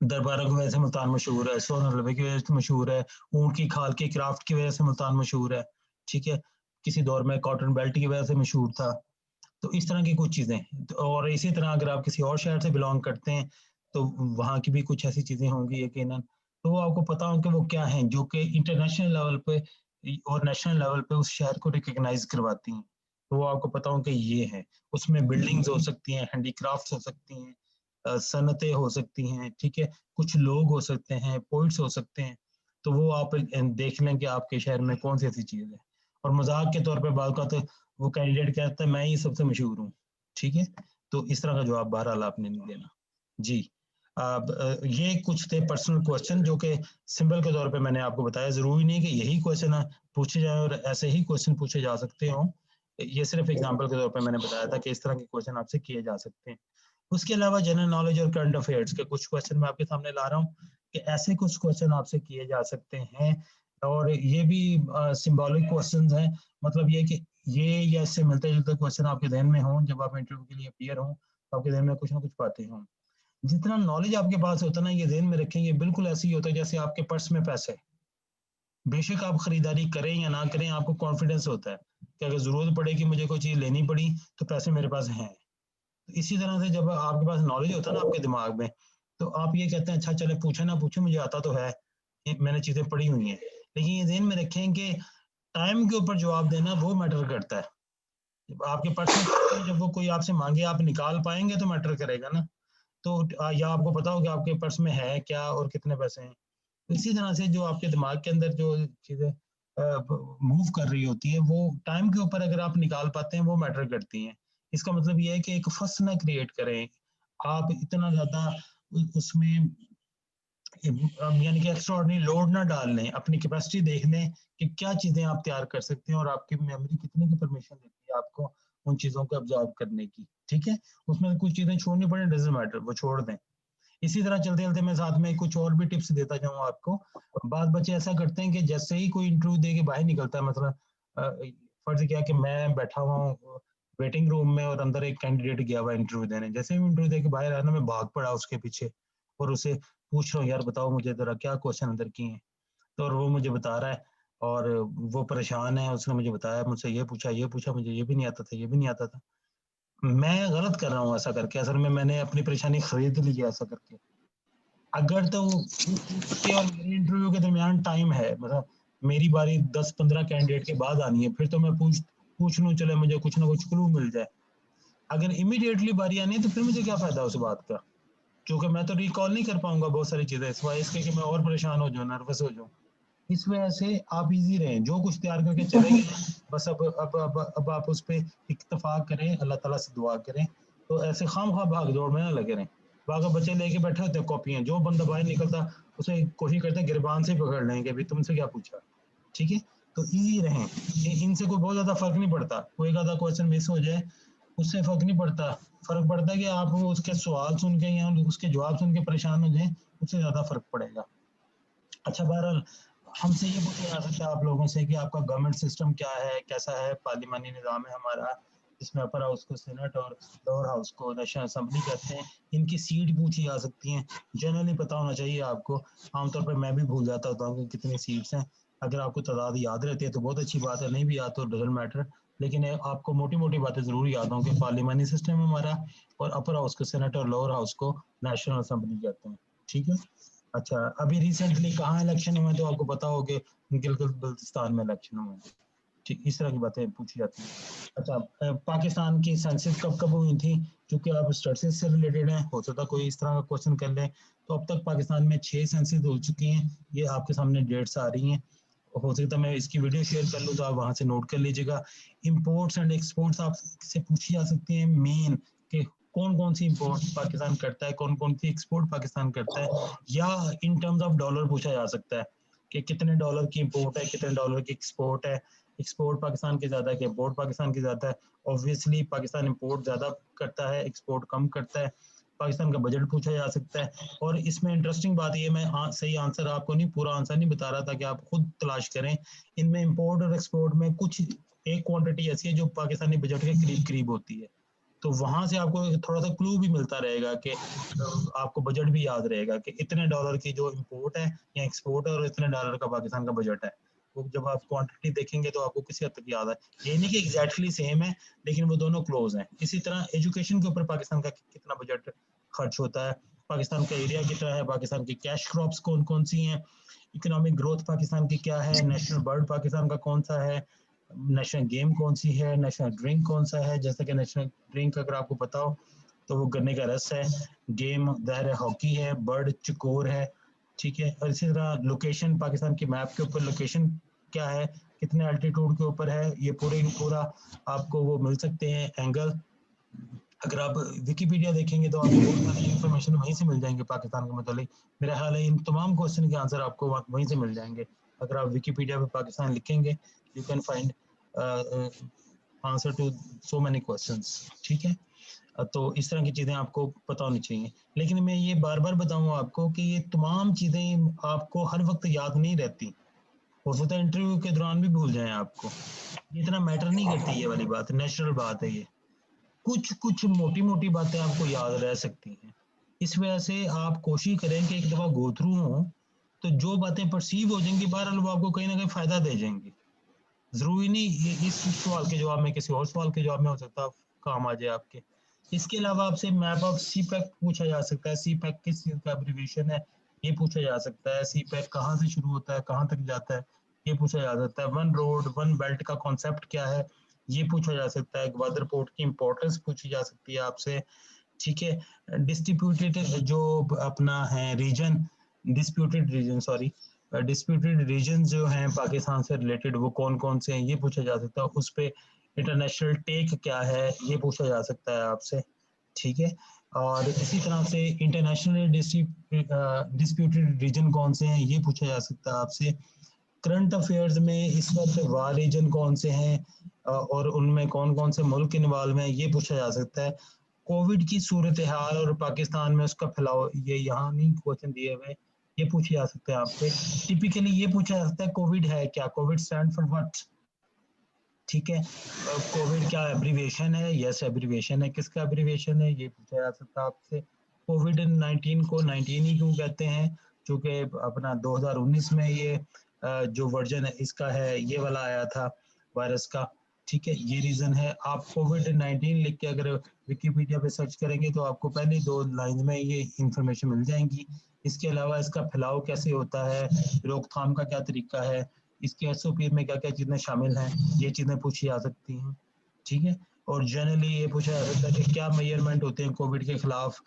दरबारों की वजह से मुल्तान मशहूर है, सोन हलवे की वजह से मशहूर है, ऊँट की खाल की क्राफ्ट की वजह से मुल्तान मशहूर है। ठीक है, किसी दौर में कॉटन बेल्ट की वजह से मशहूर था। तो इस तरह की कुछ चीजें, और इसी तरह अगर आप किसी और शहर से बिलोंग करते हैं तो वहाँ की भी कुछ ऐसी चीजें होंगी यकीनन, तो वो आपको पता हो कि वो क्या हैं जो कि इंटरनेशनल लेवल पे और नेशनल लेवल पे उस शहर को रिकॉग्नाइज करवाती हैं, तो वो आपको पता हो कि ये है। उसमें बिल्डिंग्स हो सकती हैं, हैंडीक्राफ्ट्स हो सकती हैं, सनतें हो सकती हैं। ठीक है, कुछ लोग हो सकते हैं, पोइट्स हो सकते हैं, तो वो आप देख लें कि आपके शहर में कौन सी ऐसी चीज है। और मजाक के तौर पे बात का तो वो कैंडिडेट कहता है मैं ही सबसे मशहूर हूँ। ठीक है, तो इस तरह का जवाब बहरहाल आपने नहीं देना जी। अब ये कुछ थे पर्सनल क्वेश्चन जो कि सिंबल के तौर पे मैंने आपको बताया, जरूरी नहीं कि यही क्वेश्चन पूछे जाए और ऐसे ही क्वेश्चन पूछे जा सकते हों, ये सिर्फ एग्जांपल के तौर पे मैंने बताया था कि इस तरह के क्वेश्चन आपसे किए जा सकते हैं। उसके अलावा जनरल नॉलेज और करंट अफेयर्स के कुछ क्वेश्चन मैं आपके सामने ला रहा हूँ कि ऐसे कुछ क्वेश्चन आपसे किए जा सकते हैं, और ये भी सिंबॉलिक क्वेश्चंस हैं, मतलब ये कि ये या इससे मिलते जुलते क्वेश्चन आपके ध्यान में हों, जब आप इंटरव्यू के लिए अपीयर हों तो आपके ध्यान में कुछ ना कुछ बातें हों। जितना नॉलेज आपके पास होता है ना, ये ध्यान में रखें, ये बिल्कुल ऐसे ही होता है जैसे आपके पर्स में पैसे। बेशक आप खरीदारी करें या ना करें, आपको कॉन्फिडेंस होता है कि अगर जरूरत पड़ेगी, मुझे कोई चीज लेनी पड़ी तो पैसे मेरे पास हैं। इसी तरह से जब आपके पास नॉलेज होता है ना आपके दिमाग में, तो आप ये कहते हैं अच्छा चले पूछे ना पूछे मुझे आता तो है, मैंने चीजें पढ़ी हुई हैं। लेकिन ये ध्यान में रखें कि टाइम के ऊपर जवाब देना वो मैटर करता है। जब आपके पर्स में जब वो कोई आपसे मांगे आप निकाल पाएंगे तो मैटर करेगा ना, तो या आपको पता हो कि आपके पर्स में है क्या और कितने पैसे हैं। इसी तरह से जो आपके दिमाग के अंदर जो चीजें मूव कर रही होती है, वो टाइम के ऊपर अगर आप निकाल पाते हैं वो मैटर करती हैं। इसका मतलब ये है कि एक फस ना क्रिएट करें, आप इतना ज्यादा उसमें यानी कि एक्स्ट्राऑर्डिनरी लोड ना डाल लें, अपनी कैपेसिटी देख लें कि क्या चीजें आप तैयार कर सकते हैं और आपकी मेमोरी कितनी की परमिशन देती है आपको उन चीजों को ऑब्जर्व करने की। ठीक है, उसमें कुछ चीजें छोड़नी पड़े, डजंट मैटर, वो छोड़ दें। इसी तरह चलते चलते मैं साथ में कुछ और भी टिप्स देता जाऊँ आपको। बाद बच्चे ऐसा करते हैं कि जैसे ही कोई इंटरव्यू दे के बाहर निकलता है, मतलब फर्ज किया कि मैं बैठा हुआ हूँ वेटिंग रूम में और अंदर एक कैंडिडेट गया हुआ इंटरव्यू देने, जैसे ही इंटरव्यू दे के बाहर आया ना, मैं भाग पड़ा उसके पीछे और उसे पूछ रहा हूँ यार बताओ मुझे जरा क्या क्वेश्चन अंदर किए हैं, तो और वो मुझे बता रहा है और वो परेशान है, उसने मुझे बताया, मुझसे ये पूछा, मुझे ये भी नहीं आता था, ये भी नहीं आता था। मैं गलत कर रहा हूँ ऐसा करके, असल में मैंने अपनी परेशानी खरीद ली है ऐसा करके। अगर तो उसके और मेरे इंटरव्यू के दरमियान टाइम है, मतलब मेरी बारी 10-15 कैंडिडेट के बाद आनी है, फिर तो मैं पूछ लूँ, चले मुझे कुछ ना कुछ क्लू मिल जाए। अगर इमीडिएटली बारी आनी है तो फिर मुझे क्या फायदा उस बात का, क्योंकि मैं तो रिकॉल नहीं कर पाऊंगा बहुत सारी चीजें, सिवाय इसके कि मैं और परेशान हो जाऊँ, नर्वस हो जाऊँ। इस वजह से आप इजी रहें, जो कुछ तैयार करके चले गए बस अब आप उस पर इत्तेफाक करें, अल्लाह ताला से दुआ करें, तो ऐसे खाम खा भाग दौड़ में ना लगे रहें। बाकी बच्चे लेके बैठे होते हैं कॉपियां, जो बंदा बाहर निकलता उसे कोशिश करते हैं गिरबान से पकड़ लें कि भाई तुमसे क्या पूछा। ठीक है, तो इजी रहें, इनसे कोई बहुत ज्यादा फर्क नहीं पड़ता, कोई आधा क्वेश्चन मिस हो जाए उससे फर्क नहीं पड़ता। फर्क पड़ता है कि आप उसके सवाल सुन के या उसके जवाब सुन के परेशान हो जाए, उससे ज्यादा फर्क पड़ेगा। अच्छा, बहरहाल हमसे ये पूछा जा सकता है आप लोगों से कि आपका गवर्नमेंट सिस्टम क्या है, कैसा है, पार्लिमानी निज़ाम है हमारा, जिसमें अपर हाउस को सेनेट और लोअर हाउस को नेशनल असेंबली कहते हैं। इनकी सीट पूछी जा सकती हैं, जनरली पता होना चाहिए आपको। आमतौर पर मैं भी भूल जाता होता हूँ कि कितनी सीट्स हैं। अगर आपको तादाद याद रहती है तो बहुत अच्छी बात है, नहीं भी याद तो डजंट मैटर, लेकिन आपको मोटी मोटी बातें ज़रूर याद हों कि पार्लिमानी सिस्टम है हमारा, और अपर हाउस को सेनेट और लोअर हाउस को नेशनल असेंबली कहते हैं। ठीक है। अच्छा, अभी रिसेंटली कहाँ इलेक्शन हुए तो आपको पता हो कि गिलगित बल्तिस्तान में इलेक्शन हुए। ठीक, इस तरह की बातें पूछी जाती हैं। अच्छा, पाकिस्तान की सेंसस कब कब हुई थी? क्योंकि आप स्टैटिस्टिक्स से रिलेटेड हैं, हो सकता कोई इस तरह का क्वेश्चन कर ले। तो अब तक पाकिस्तान में 6 सेंसस हो चुकी हैं, ये आपके सामने डेट्स आ रही हैं। हो सकता है मैं इसकी वीडियो शेयर कर लूँ तो आप वहाँ से नोट कर लीजिएगा। इंपोर्ट्स एंड एक्सपोर्ट्स आपसे पूछी जा सकती हैं मेन, कि कौन कौन सी इंपोर्ट पाकिस्तान करता है, कौन कौन सी एक्सपोर्ट पाकिस्तान करता है, या इन टर्म्स ऑफ डॉलर पूछा जा सकता है कि कितने डॉलर की इंपोर्ट है, कितने डॉलर की एक्सपोर्ट है। एक्सपोर्ट पाकिस्तान की ज़्यादा है कि इंपोर्ट पाकिस्तान की ज़्यादा है? ऑब्वियसली पाकिस्तान इंपोर्ट ज़्यादा करता है, एक्सपोर्ट कम करता है। पाकिस्तान का बजट पूछा जा सकता है। और इसमें इंटरेस्टिंग बात ये, मैं सही आंसर आपको नहीं, पूरा आंसर नहीं बता रहा था कि आप खुद तलाश करें। इनमें इंपोर्ट और एक्सपोर्ट में कुछ एक क्वांटिटी ऐसी है जो पाकिस्तानी बजट के करीब करीब होती है, तो वहां से आपको थोड़ा सा क्लू भी मिलता रहेगा कि आपको बजट भी याद रहेगा कि इतने डॉलर की जो इंपोर्ट है या एक्सपोर्ट है और इतने डॉलर का पाकिस्तान का बजट है। वो जब आप क्वांटिटी देखेंगे तो आपको किसी हद तक याद है। ये नहीं कि एग्जैक्टली सेम है, लेकिन वो दोनों क्लोज हैं। इसी तरह एजुकेशन के ऊपर पाकिस्तान का कितना बजट खर्च होता है, पाकिस्तान का एरिया कितना है, पाकिस्तान की कैश क्रॉप्स कौन कौन सी हैं, इकोनॉमिक ग्रोथ पाकिस्तान की क्या है, नेशनल बर्ड पाकिस्तान का कौन सा है, नेशनल गेम कौन सी है, नेशनल ड्रिंक कौन सा है। जैसे कि नेशनल ड्रिंक अगर आपको पता हो तो वो गन्ने का रस है, गेम ज़ाहिर है हॉकी है, बर्ड चकोर है। ठीक है। और इसी तरह लोकेशन पाकिस्तान की मैप के ऊपर लोकेशन क्या है, कितने एल्टीट्यूड के ऊपर है, ये पूरे पूरा आपको वो मिल सकते हैं एंगल। अगर आप विकिपीडिया देखेंगे तो आपको बहुत सारी इन्फॉर्मेशन वहीं से मिल जाएंगे पाकिस्तान के मतलब। मेरा ख्याल है इन तमाम क्वेश्चन के आंसर आपको वहीं से मिल जाएंगे। अगर आप विकिपीडिया पे पाकिस्तान लिखेंगे, you can find answer to so many questions. ठीक है। तो इस तरह की चीज़ें आपको पता होनी चाहिए। लेकिन मैं ये बार बार बताऊँ आपको कि ये तमाम चीज़ें आपको हर वक्त याद नहीं रहती, हो सकता है इंटरव्यू के दौरान भी भूल जाएं आपको। इतना मैटर नहीं करती ये वाली बात, नेचुरल बात है ये। कुछ कुछ मोटी मोटी बातें आपको याद रह सकती हैं। इस वजह से आप कोशिश करें कि एक दफ़ा गो थ्रू हो तो जो बातें परसीव हो जाएंगी बहरहाल वो आपको कहीं ना कहीं फ़ायदा दे जाएंगी। ज़रूरी नहीं इस सवाल के जवाब में किसी और सवाल के जवाब में हो सकता काम आ जाए आपके। इसके अलावा आपसे मैप ऑफ सी पैक पूछा जा सकता है। सी पैक किस चीज़ का एब्रिविएशन है, ये पूछा जा सकता है। सी पैक कहाँ से शुरू होता है, कहाँ तक जाता है, ये पूछा जा सकता है। वन रोड वन बेल्ट का कॉन्सेप्ट क्या है, ये पूछा जा सकता है। ग्वादर पोर्ट की इंपॉर्टेंस पूछी जा सकती है आपसे। ठीक है। डिस्ट्रीब्यूटेड जो अपना है region, disputed region sorry, disputed region जो हैं पाकिस्तान से रिलेटेड वो कौन कौन से हैं, ये पूछा जा सकता है। उस पर इंटरनेशनल टेक क्या है, ये पूछा जा सकता है आपसे। ठीक है। और इसी तरह से इंटरनेशनल डिस्प्यूटेड रीजन कौन से हैं, ये पूछा जा सकता है आपसे। करंट अफेयर्स में इस वक्त वार रीजन कौन से हैं और उनमें कौन कौन से मुल्क इन्वॉल्व हैं, ये पूछा जा सकता है। कोविड की सूरत हाल और पाकिस्तान में उसका फैलाव, ये यहाँ नहीं क्वेश्चन दिए हुए, ये पूछे जा सकते हैं आपसे। टिपिकली ये पूछा जा सकता है कोविड है क्या, कोविड स्टैंड फॉर व्हाट। ठीक है। कोविड क्या एब्रीविएशन है, यस एब्रीविएशन है, किसका एब्रीविएशन है, ये पूछा जा सकता है आपसे। कोविड 19 को 19 ही क्यों कहते हैं, क्योंकि अपना 2019 में ये जो वर्जन है इसका है, ये वाला आया था वायरस का। ठीक है, ये रीज़न है। आप कोविड 19 लिख के अगर विकिपीडिया पे सर्च करेंगे तो आपको पहली 2 लाइन में ये इंफॉर्मेशन मिल जाएंगी। इसके अलावा इसका फैलाव कैसे होता है, रोकथाम का क्या तरीका है, इसके एसओपी में क्या क्या चीज़ें शामिल हैं, ये चीज़ें पूछी जा सकती हैं। ठीक है। और जनरली ये पूछा जा सकता है कि क्या मेजरमेंट होते हैं कोविड के खिलाफ,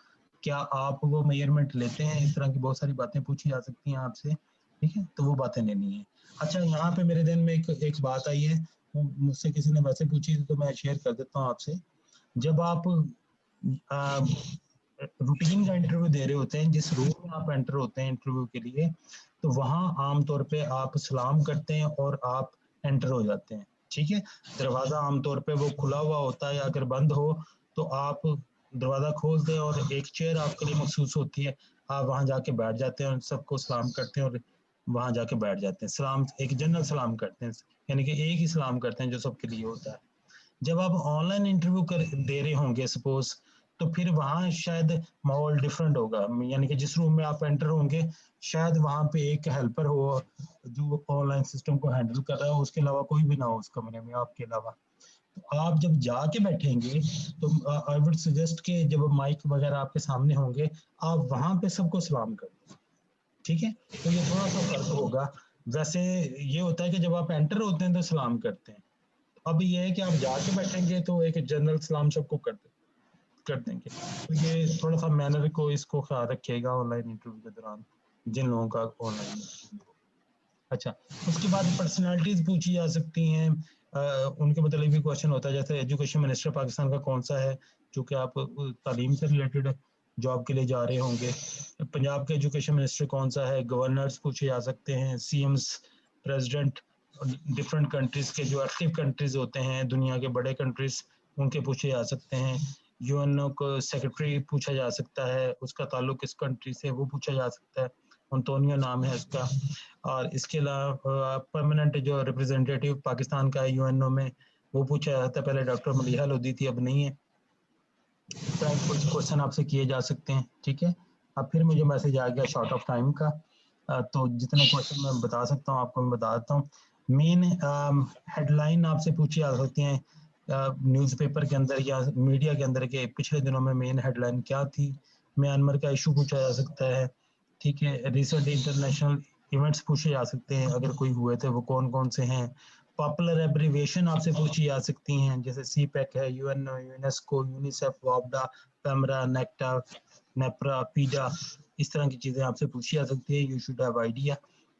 क्या आप वो मेजरमेंट लेते हैं, इस तरह की बहुत सारी बातें पूछी जा सकती हैं आपसे। ठीक है, तो वो बातें लेनी है। अच्छा, यहाँ पे मेरे दिन में एक बात आई है, मुझसे किसी ने वैसे पूछी थी तो मैं शेयर कर देता हूँ आपसे। जब आप रूटीन का इंटरव्यू दे रहे होते हैं, जिस रूम में आप एंटर होते हैं इंटरव्यू के लिए, तो वहाँ आमतौर पे आप सलाम करते हैं और आप एंटर हो जाते हैं। ठीक है। दरवाज़ा आमतौर पे वो खुला हुआ होता है, अगर बंद हो तो आप दरवाज़ा खोल दें और एक चेयर आपके लिए मखसूस होती है, आप वहाँ जाके बैठ जाते हैं और सबको सलाम करते हैं और वहां जाके बैठ जाते हैं, सलाम एक जनरल सलाम करते हैं, यानी कि एक ही सलाम करते हैं जो सबके लिए होता है। जब आप ऑनलाइन इंटरव्यू दे रहे होंगे सपोज, तो फिर वहाँ शायद माहौल डिफरेंट होगा, यानी कि जिस रूम में आप एंटर होंगे शायद वहाँ पे एक हेल्पर हो जो ऑनलाइन सिस्टम को हैंडल कर रहा हो, उसके अलावा कोई भी ना हो उस कमरे में आपके अलावा। तो आप जब जाके बैठेंगे तो आई वुड सजेस्ट कि जब माइक वगैरह आपके सामने होंगे आप वहाँ पे सबको सलाम कर दें, ठीक है। तो ये थोड़ा सा फर्क होगा। वैसे ये होता है कि जब आप एंटर होते हैं तो सलाम करते हैं, अब ये है कि आप जाके बैठेंगे तो एक जनरल सलाम सबको कर देंगे। तो ये थोड़ा सा मैनर को इसको ख्याल रखिएगा ऑनलाइन इंटरव्यू के दौरान जिन लोगों का ऑनलाइन इंटरव्यू हो। अच्छा, उसके बाद पर्सनालिटीज पूछी जा सकती हैं, उनके मतलब भी क्वेश्चन होता है, जैसे एजुकेशन मिनिस्टर पाकिस्तान का कौन सा है, चूँकि आप तालीम से रिलेटेड जॉब के लिए जा रहे होंगे। पंजाब के एजुकेशन मिनिस्टर कौन सा है, गवर्नर्स पूछे जा सकते हैं, सीएम्स, प्रेसिडेंट डिफरेंट कंट्रीज के जो एक्टिव कंट्रीज होते हैं दुनिया के बड़े कंट्रीज उनके पूछे जा सकते हैं। यूएनओ को सेक्रेटरी पूछा जा सकता है, उसका ताल्लुक किस कंट्री से वो पूछा जा सकता है, अंतोनियो नाम है उसका। और इसके अलावा परमानेंट जो रिप्रेजेंटेटिव पाकिस्तान का है यूएनओ में वो पूछा जाता है, पहले डॉक्टर मलिहा लोधी थी अब नहीं है। कुछ क्वेश्चन आपसे किए जा सकते हैं, ठीक है। अब फिर मुझे मैसेज आ गया शॉर्ट ऑफ टाइम का, तो जितने क्वेश्चन मैं बता सकता हूँ आपको मैं बता देता हूँ। मेन हेडलाइन आपसे पूछी जा सकती हैं न्यूज़पेपर के अंदर या मीडिया के अंदर के पिछले दिनों में मेन हेडलाइन क्या थी। म्यांमार का इशू पूछा जा सकता है, ठीक है। रिसेंट इंटरनेशनल इवेंट्स पूछे जा सकते हैं, अगर कोई हुए थे वो कौन कौन से हैं। पॉपुलर एब्रीविएशन आपसे पूछी जा सकती हैं, जैसे सीपैक है, यूएनओ, यूनेस्को, यूनिसेफ, वापडा, पेमरा, नेक्टा, नेप्रा, पीडा, इस तरह की चीज़ें आपसे पूछी जा सकती है। यू शुड हैव आइडिया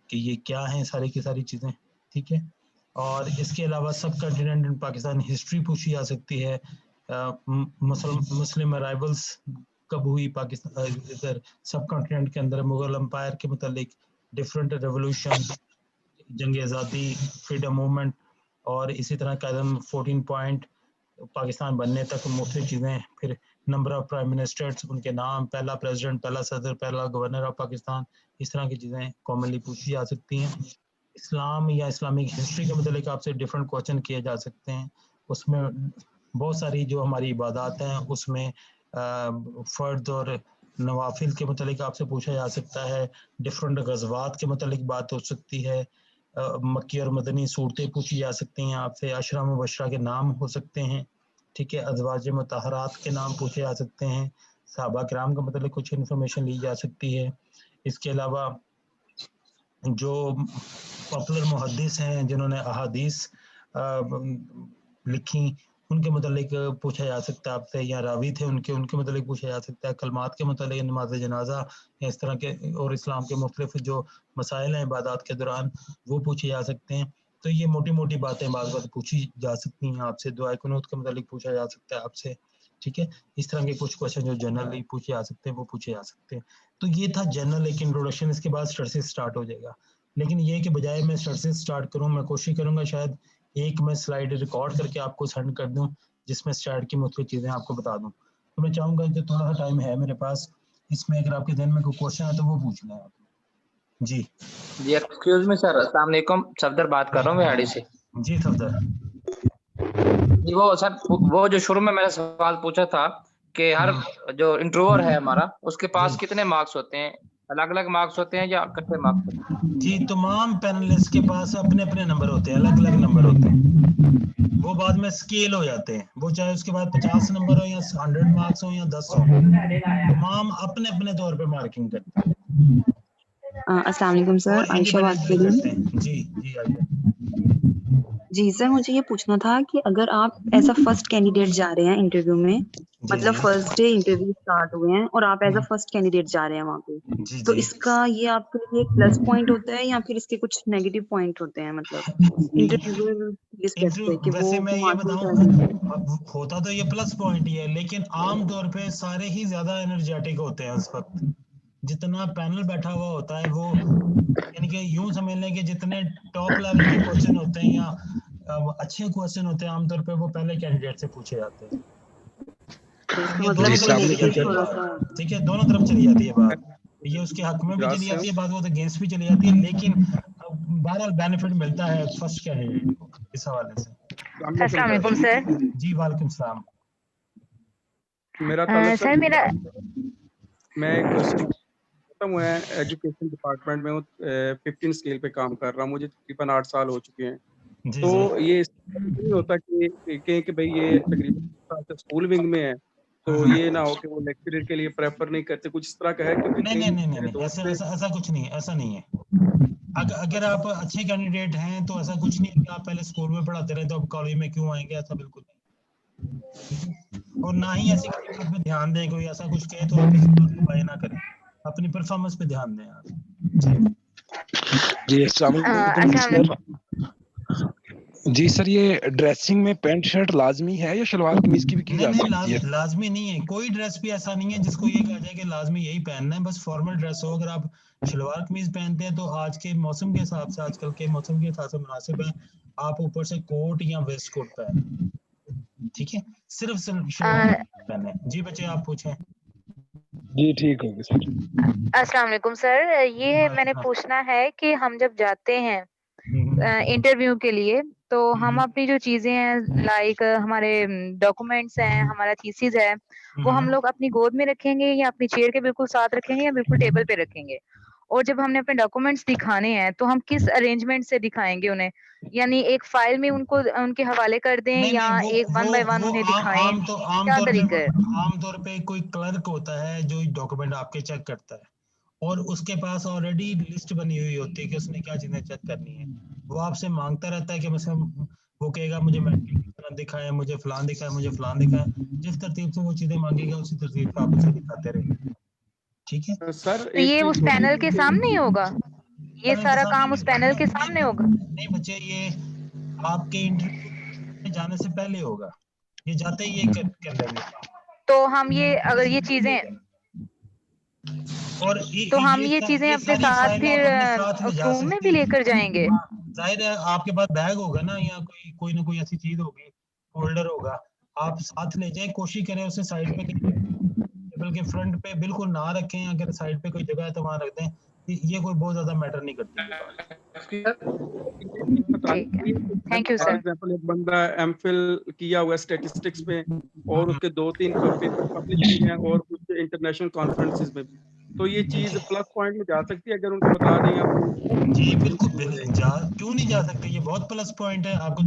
कि ये क्या हैं सारी की सारी चीज़ें, ठीक है। और इसके अलावा सब कंटिनेंट इन पाकिस्तान हिस्ट्री पूछी जा सकती है। मुस्लिम अराइवल्स कब हुई पाकिस्तान इधर सब कॉन्टिनेंट के अंदर, मुगल एम्पायर के मुतालिक, डिफरेंट रेवोल्यूशन, जंग आज़ादी, फ्रीडम मूवमेंट, और इसी तरह कदम 14 पॉइंट पाकिस्तान बनने तक मुख्तलिफ चीज़ें। फिर नंबर ऑफ प्राइम मिनिस्टर्स, उनके नाम, पहला प्रेसिडेंट, पहला सदर, पहला गवर्नर ऑफ पाकिस्तान, इस तरह की चीज़ें कॉमनली पूछी जा सकती हैं। इस्लाम या इस्लामिक हिस्ट्री के मतलब आपसे डिफरेंट क्वेश्चन किए जा सकते हैं। उसमें बहुत सारी जो हमारी इबादत हैं उसमें फ़र्द और नवाफिल के मतलब आपसे पूछा जा सकता है। डिफरेंट गज़वात के मतलब बात हो सकती है। मक्की और मदनी सूरतें पूछी जा सकती हैं आपसे। अशरा मुबशरा के नाम हो सकते हैं, ठीक है। अज़वाज मुतहरात के नाम पूछे जा सकते हैं। सहाबा किराम का मतलब कुछ इन्फॉर्मेशन ली जा सकती है। इसके अलावा जो पॉपुलर मुहद्दिस हैं जिन्होंने अहादीस लिखी उनके मतलब पूछा जा सकता है आपसे, या रावी थे उनके मतलब पूछा जा सकता है। कलमात के मतलब नमाज जनाजा इस तरह के और इस्लाम के मुख्तलिफ जो मसाइल हैं इबादत के दौरान वो पूछे जा सकते हैं। तो ये मोटी मोटी बातें बात पूछी जा सकती हैं आपसे। दुआ कुनूत के मतलब पूछा जा सकता है आपसे, ठीक है। इस तरह के कुछ क्वेश्चन जो जनरली पूछे जा सकते हैं वो पूछे जा सकते हैं। तो ये था जनरल एक इंट्रोडक्शन। इसके बाद स्टडी स्टार्ट हो जाएगा, लेकिन ये कि बजाय मैं स्टडी स्टार्ट करूं मैं कोशिश करूंगा शायद एक मैं स्लाइड रिकॉर्ड करके आपको सेंड कर दूं जिसमें स्टार्ट की मुख्तलिफ चीज़ें आपको बता दूं। तो मैं चाहूँगा कि थोड़ा सा टाइम है मेरे पास, इसमें अगर आपके दिन में कोई क्वेश्चन है तो वो पूछ लें आप। जी जी एक्सक्यूज मी सर, अस्सलाम वालेकुम, सफदर बात कर रहा हूँ बिहाड़ी से। जी सफदर जी वो सर, वो जो शुरू में मैंने सवाल पूछा था कि हर जो इंट्रोवर है हमारा उसके पास कितने मार्क्स होते हैं, अलग अलग मार्क्स होते हैं या इकट्ठे मार्क्स होते हैं? जी तमाम पैनलिस्ट के पास अपने अपने नंबर होते हैं, अलग अलग नंबर होते हैं। वो बाद में स्केल हो जाते हैं, वो चाहे उसके बाद 50 नंबर हो या 100 मार्क्स हो या 10 हो, तमाम अपने अपने तौर पे मार्किंग करते हैं। अस्सलाम वालेकुम सर, आयशा बात कर रही हूँ। जी जी आइए। जी सर, मुझे ये पूछना था कि अगर आप एज अ फर्स्ट कैंडिडेट जा रहे हैं इंटरव्यू में, मतलब फर्स्ट डे इंटरव्यू स्टार्ट हुए हैं और आप एज अ फर्स्ट कैंडिडेट जा रहे हैं वहाँ पे, जी तो जी इसका ये आपके लिए एक प्लस पॉइंट होता है या फिर इसके कुछ नेगेटिव पॉइंट होते हैं, मतलब इंटरव्यू इस बेस पे कि वैसे वो मैं ये मार्किंग बताऊं, क्या है? होता तो ये प्लस पॉइंट ही है, लेकिन आम तौर पे सारे ही ज्यादा एनर्जेटिक होते हैं उस वक्त। जितना पैनल बैठा हुआ होता है वो, यानी कि यूं समझ लें कि जितने टॉप लेवल के क्वेश्चन होते हैं या अच्छे क्वेश्चन होते हैं आमतौर पे वो पहले कैंडिडेट से पूछे जाते हैं। तो ये मतलब दोनों ये तरफ चली नेगेटिव जाती है थोड़ा बात, सा। ठीक है, दोनों तरफ चली जाती है बात। ये उसके हक में भी गुजरात चली से जाती है, बाद वो अगेंस्ट भी चली जाती है, लेकिन बहरहाल बेनिफिट मिलता है फर्स्ट कैंडिडेट को इस हवाले से। अस्सलाम वालेकुम सर। जी वालेकुम सलाम। मेरा ताल्लुक सर मेरा मैं एक खत्म हुआ है एजुकेशन डिपार्टमेंट में हूँ, 15 स्केल पे काम कर रहा हूँ, मुझे तकरीबन 8 साल हो चुके हैं। जी तो जी ये नहीं होता कि भाई ये तकरीबन स्कूल विंग में है तो ये ना हो कि वो लेक्चरर के लिए प्रेफर नहीं करते, कुछ इस तरह का है क्योंकि नहीं कई नहीं नहीं मेरे नहीं दोस्त ऐसा कुछ नहीं है, ऐसा नहीं है। अगर आप अच्छे कैंडिडेट हैं तो ऐसा कुछ नहीं है कि आप पहले स्कूल में पढ़ाते रहे तो अब कॉलेज में क्यों आएंगे, ऐसा बिल्कुल नहीं। और ना ही ऐसी किसी बात पे ध्यान दें, कोई ऐसा कुछ कहे तो आप इस बात को बाय ना करें, अपनी परफॉर्मेंस पे ध्यान दें आप। जी अस्सलाम वालेकुम सर। जी सर, ये ड्रेसिंग में पैंट शर्ट लाजमी है या शलवार कमीज की भी की जा सकती है? लाजमी नहीं है, कोई ड्रेस भी ऐसा नहीं है जिसको ये कहा जाए कि लाजमी यही पहनना है, बस फॉर्मल ड्रेस हो। अगर आप शलवार कमीज पहनते हैं तो आज के मौसम के हिसाब से, आजकल के मौसम के हिसाब से मुनासिब है आप ऊपर से कोट या वेस्ट कोट पहने, ठीक है, सिर्फ शलवार पहने। जी बच्चे आप पूछें। जी ठीक होगी सर। अस्सलाम वालेकुम सर, ये मैंने पूछना है कि हम जब जाते हैं इंटरव्यू के लिए तो हम अपनी जो चीजें हैं लाइक हमारे डॉक्यूमेंट्स हैं, हमारा थीसिस है, वो हम लोग अपनी गोद में रखेंगे या अपनी चेयर के बिल्कुल साथ रखेंगे या बिल्कुल टेबल पे रखेंगे? और जब हमने अपने डॉक्यूमेंट्स दिखाने हैं तो हम किस अरेंजमेंट से दिखाएंगे उन्हें? यानी एक फाइल में उनको उनके हवाले कर दें या एक वन बाय वन उन्हें दिखाएं? क्या तरीका है? आमतौर पे कोई क्लर्क होता है जो डॉक्यूमेंट आपके चेक करता है और उसके पास ऑलरेडी लिस्ट बनी हुई होती है कि उसने क्या चीजें चेक करनी है। वो आपसे मांगता रहता है कि मतलब वो कहेगा मुझे मेडिकल दिखाएं, मुझे फलान दिखाएं, मुझे फलान दिखाएं। जिस तरतीब से वो चीजें मांगेगा उसी तरतीब से आप उसे दिखाते रहेंगे, ठीक है सर। तो ये उस पैनल के सामने ही होगा? ये सारा काम उस पैनल के सामने होगा? नहीं बच्चे, ये आपके इंटरव्यू जाने से पहले होगा, ये जाते ही ये कर लेंगे। तो हम ये अगर ये चीजें और तो हम ये चीजें अपने साथ फिर उस रूम में भी लेकर जाएंगे? जाहिर है आपके पास बैग होगा ना, या कोई ना कोई ऐसी चीज होगी, फोल्डर होगा, आप साथ ले जाएं। कोशिश करें उसे साइड पे, टेबल के फ्रंट पे बिल्कुल ना रखें, अगर साइड पे कोई जगह है तो वहां रख दें, ये कोई बहुत ज्यादा मैटर नहीं करती। Thank you sir. एग्जांपल एक बंदा एमफिल किया हुआ स्टैटिस्टिक्स में और उसके 2-3 पेपर पब्लिश किए हैं और कुछ इंटरनेशनल कॉन्फ्रेंसेस में, तो ये चीज प्लस पॉइंट में जा सकती है अगर उनको बता दें आप। जी बिल्कुल क्यों नहीं जा सकते, ये बहुत प्लस पॉइंट है आपको,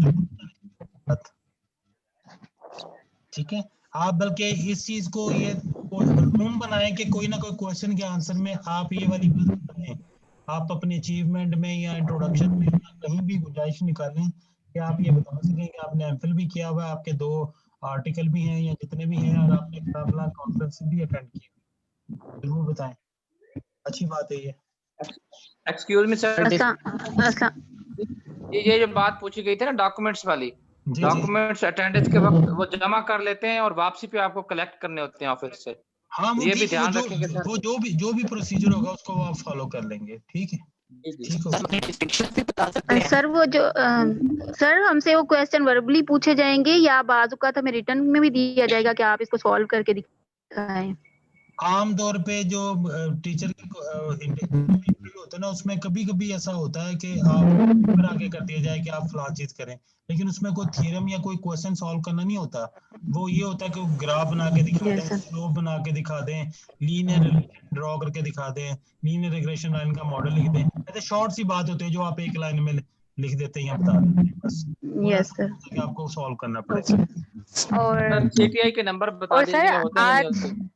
ठीक है। आप बल्कि इस चीज को ये रूम बनाएं कि कोई ना कोई क्वेश्चन के आंसर में आप ये वाली बात करें, आप अपने अचीवमेंट में या इंट्रोडक्शन में या कहीं भी गुंजाइश निकालें कि आप ये बता सकें कि आपने एमफिल भी किया हुआ है, आपके 2 आर्टिकल भी हैं या जितने भी हैं, और आपने फलाना कॉन्फ्रेंस भी अटेंड की, जरूर बताएं, अच्छी बात है ये। एक्सक्यूज मी सर, ये जो बात पूछी गई थी ना डॉक्यूमेंट्स वाली, डॉक्यूमेंट्स अटेंडेंस के वक्त वो जमा कर लेते हैं और वापसी पे आपको कलेक्ट करने होते हैं ऑफिस से। हाँ वो ये भी ध्यान रखेंगे सर। वो जो भी प्रोसीजर होगा उसको आप फॉलो कर लेंगे, ठीक है। सर वो जो सर हमसे वो क्वेश्चन वर्बली पूछे जाएंगे या बाज़-औक़ात हमें रिटर्न में भी दिया जाएगा कि आप इसको सॉल्व करके दिखाएं? आमतौर पे जो टीचर के इंटरव्यू होता है ना, उसमें कभी-कभी ऐसा होता है कि आप आगे कर दिया जाए कि आप फलां चीज करें, लेकिन उसमें कोई थ्योरम या कोई क्वेश्चन सॉल्व करना नहीं होता। वो ये होता है कि ग्राफ बना के दिखा दें, स्लोप बना के दिखा दें, लीनियर ड्रॉ करके दिखा दें, लीनियर रिग्रेशन लाइन का मॉडल लिख दें। ऐसे शॉर्ट सी बात होती है जो आप एक लाइन में लिख देते हैं या बता देते हैं, बस। यस सर, कि आपको सॉल्व करना पड़ेगा। और सीटीआई के नंबर बता दीजिए, होते हैं नहीं होते?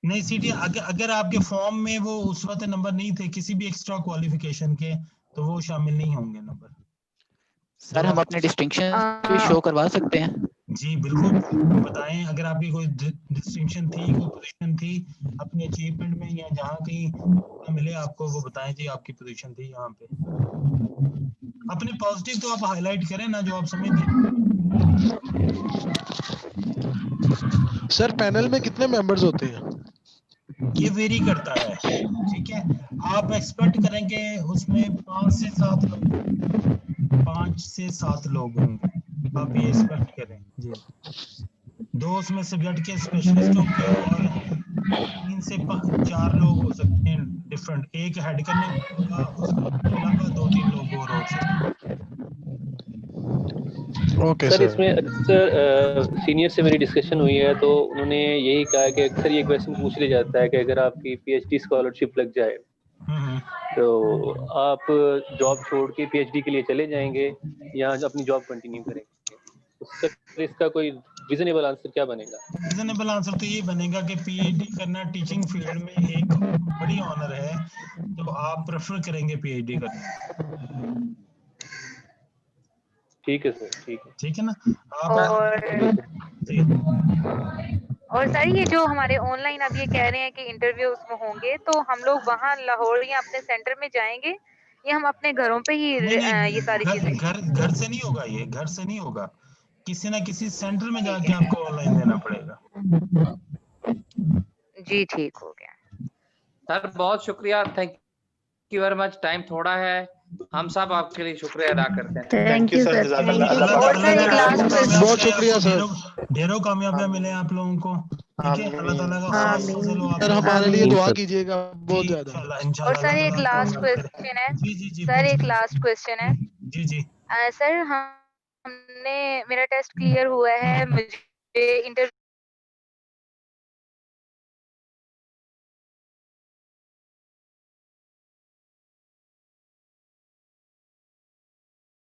नहीं सीटी अगर आपके फॉर्म में वो उस वक्त नंबर नहीं थे किसी भी एक्स्ट्रा क्वालिफिकेशन के, तो वो शामिल नहीं होंगे नंबर। सर हम अपने डिस्टिंक्शन भी शो करवा सकते हैं? जी बिल्कुल, बताएं अगर आपकी कोई डिस्टिंक्शन थी, कोई पोजीशन थी अपने अचीवमेंट में या जहाँ कहीं मिले आपको, वो बताएं जी आपकी पोजीशन थी यहाँ पे। अपने पॉजिटिव तो आप हाईलाइट करें ना, जो आप समझ। सर पैनल में कितने मेंबर्स होते हैं? ये वेरी करता है, ठीक है। आप एक्सपेक्ट करेंगे उसमें 5 से 7 लोग होंगे, आप ये एक्सपेक्ट करें जी। 2 उसमें सब्जेक्ट के स्पेशलिस्ट होंगे और 3 से 4 लोग हो सकते हैं डिफरेंट, एक हेड करने वाला, उसके अलावा 2-3 लोग और हो सकते हैं। Okay sir sir. इसमें अक्सर सीनियर से मेरी डिस्कशन हुई है तो उन्होंने यही कहा कि अक्सर ये क्वेश्चन पूछ लिया जाता है कि अगर आपकी पीएचडी स्कॉलरशिप लग जाए तो आप जॉब छोड़ के पीएचडी के लिए चले जाएंगे या अपनी जॉब कंटिन्यू करेंगे, तो सर इसका कोई रीजनेबल आंसर क्या बनेगा? रीजनेबल आंसर तो ये बनेगा कि पीएचडी करना टीचिंग फील्ड में एक बड़ी ऑनर है, तो आप प्रेफर करेंगे पीएचडी करना। ठीक है सर, ठीक है ना। आप और सर ये जो हमारे ऑनलाइन अब ये कह रहे हैं कि इंटरव्यू उसमें होंगे, तो हम लोग वहाँ लाहौर या अपने सेंटर में जाएंगे या हम अपने घरों पे ही ये सारी चीजें? घर से नहीं होगा, ये घर से नहीं होगा, किसी ना किसी सेंटर में जाके आपको ऑनलाइन देना पड़ेगा। जी ठीक हो गया सर, बहुत शुक्रिया, thank you very much. Time थोड़ा है, हम सब आपके लिए शुक्रिया अदा करते हैं। Thank you sir. बहुत शुक्रिया सर। ढेरों कामयाबियां मिले आप लोगों को, ठीक है। अल्लाह ताला का खास फजल हो आप सर हमारे लिए दुआ कीजिएगा बहुत ज्यादा। और सर एक लास्ट क्वेश्चन है। सर एक लास्ट क्वेश्चन है। जी सर हमने मेरा टेस्ट क्लियर हुआ है, मुझे इंटरव्यू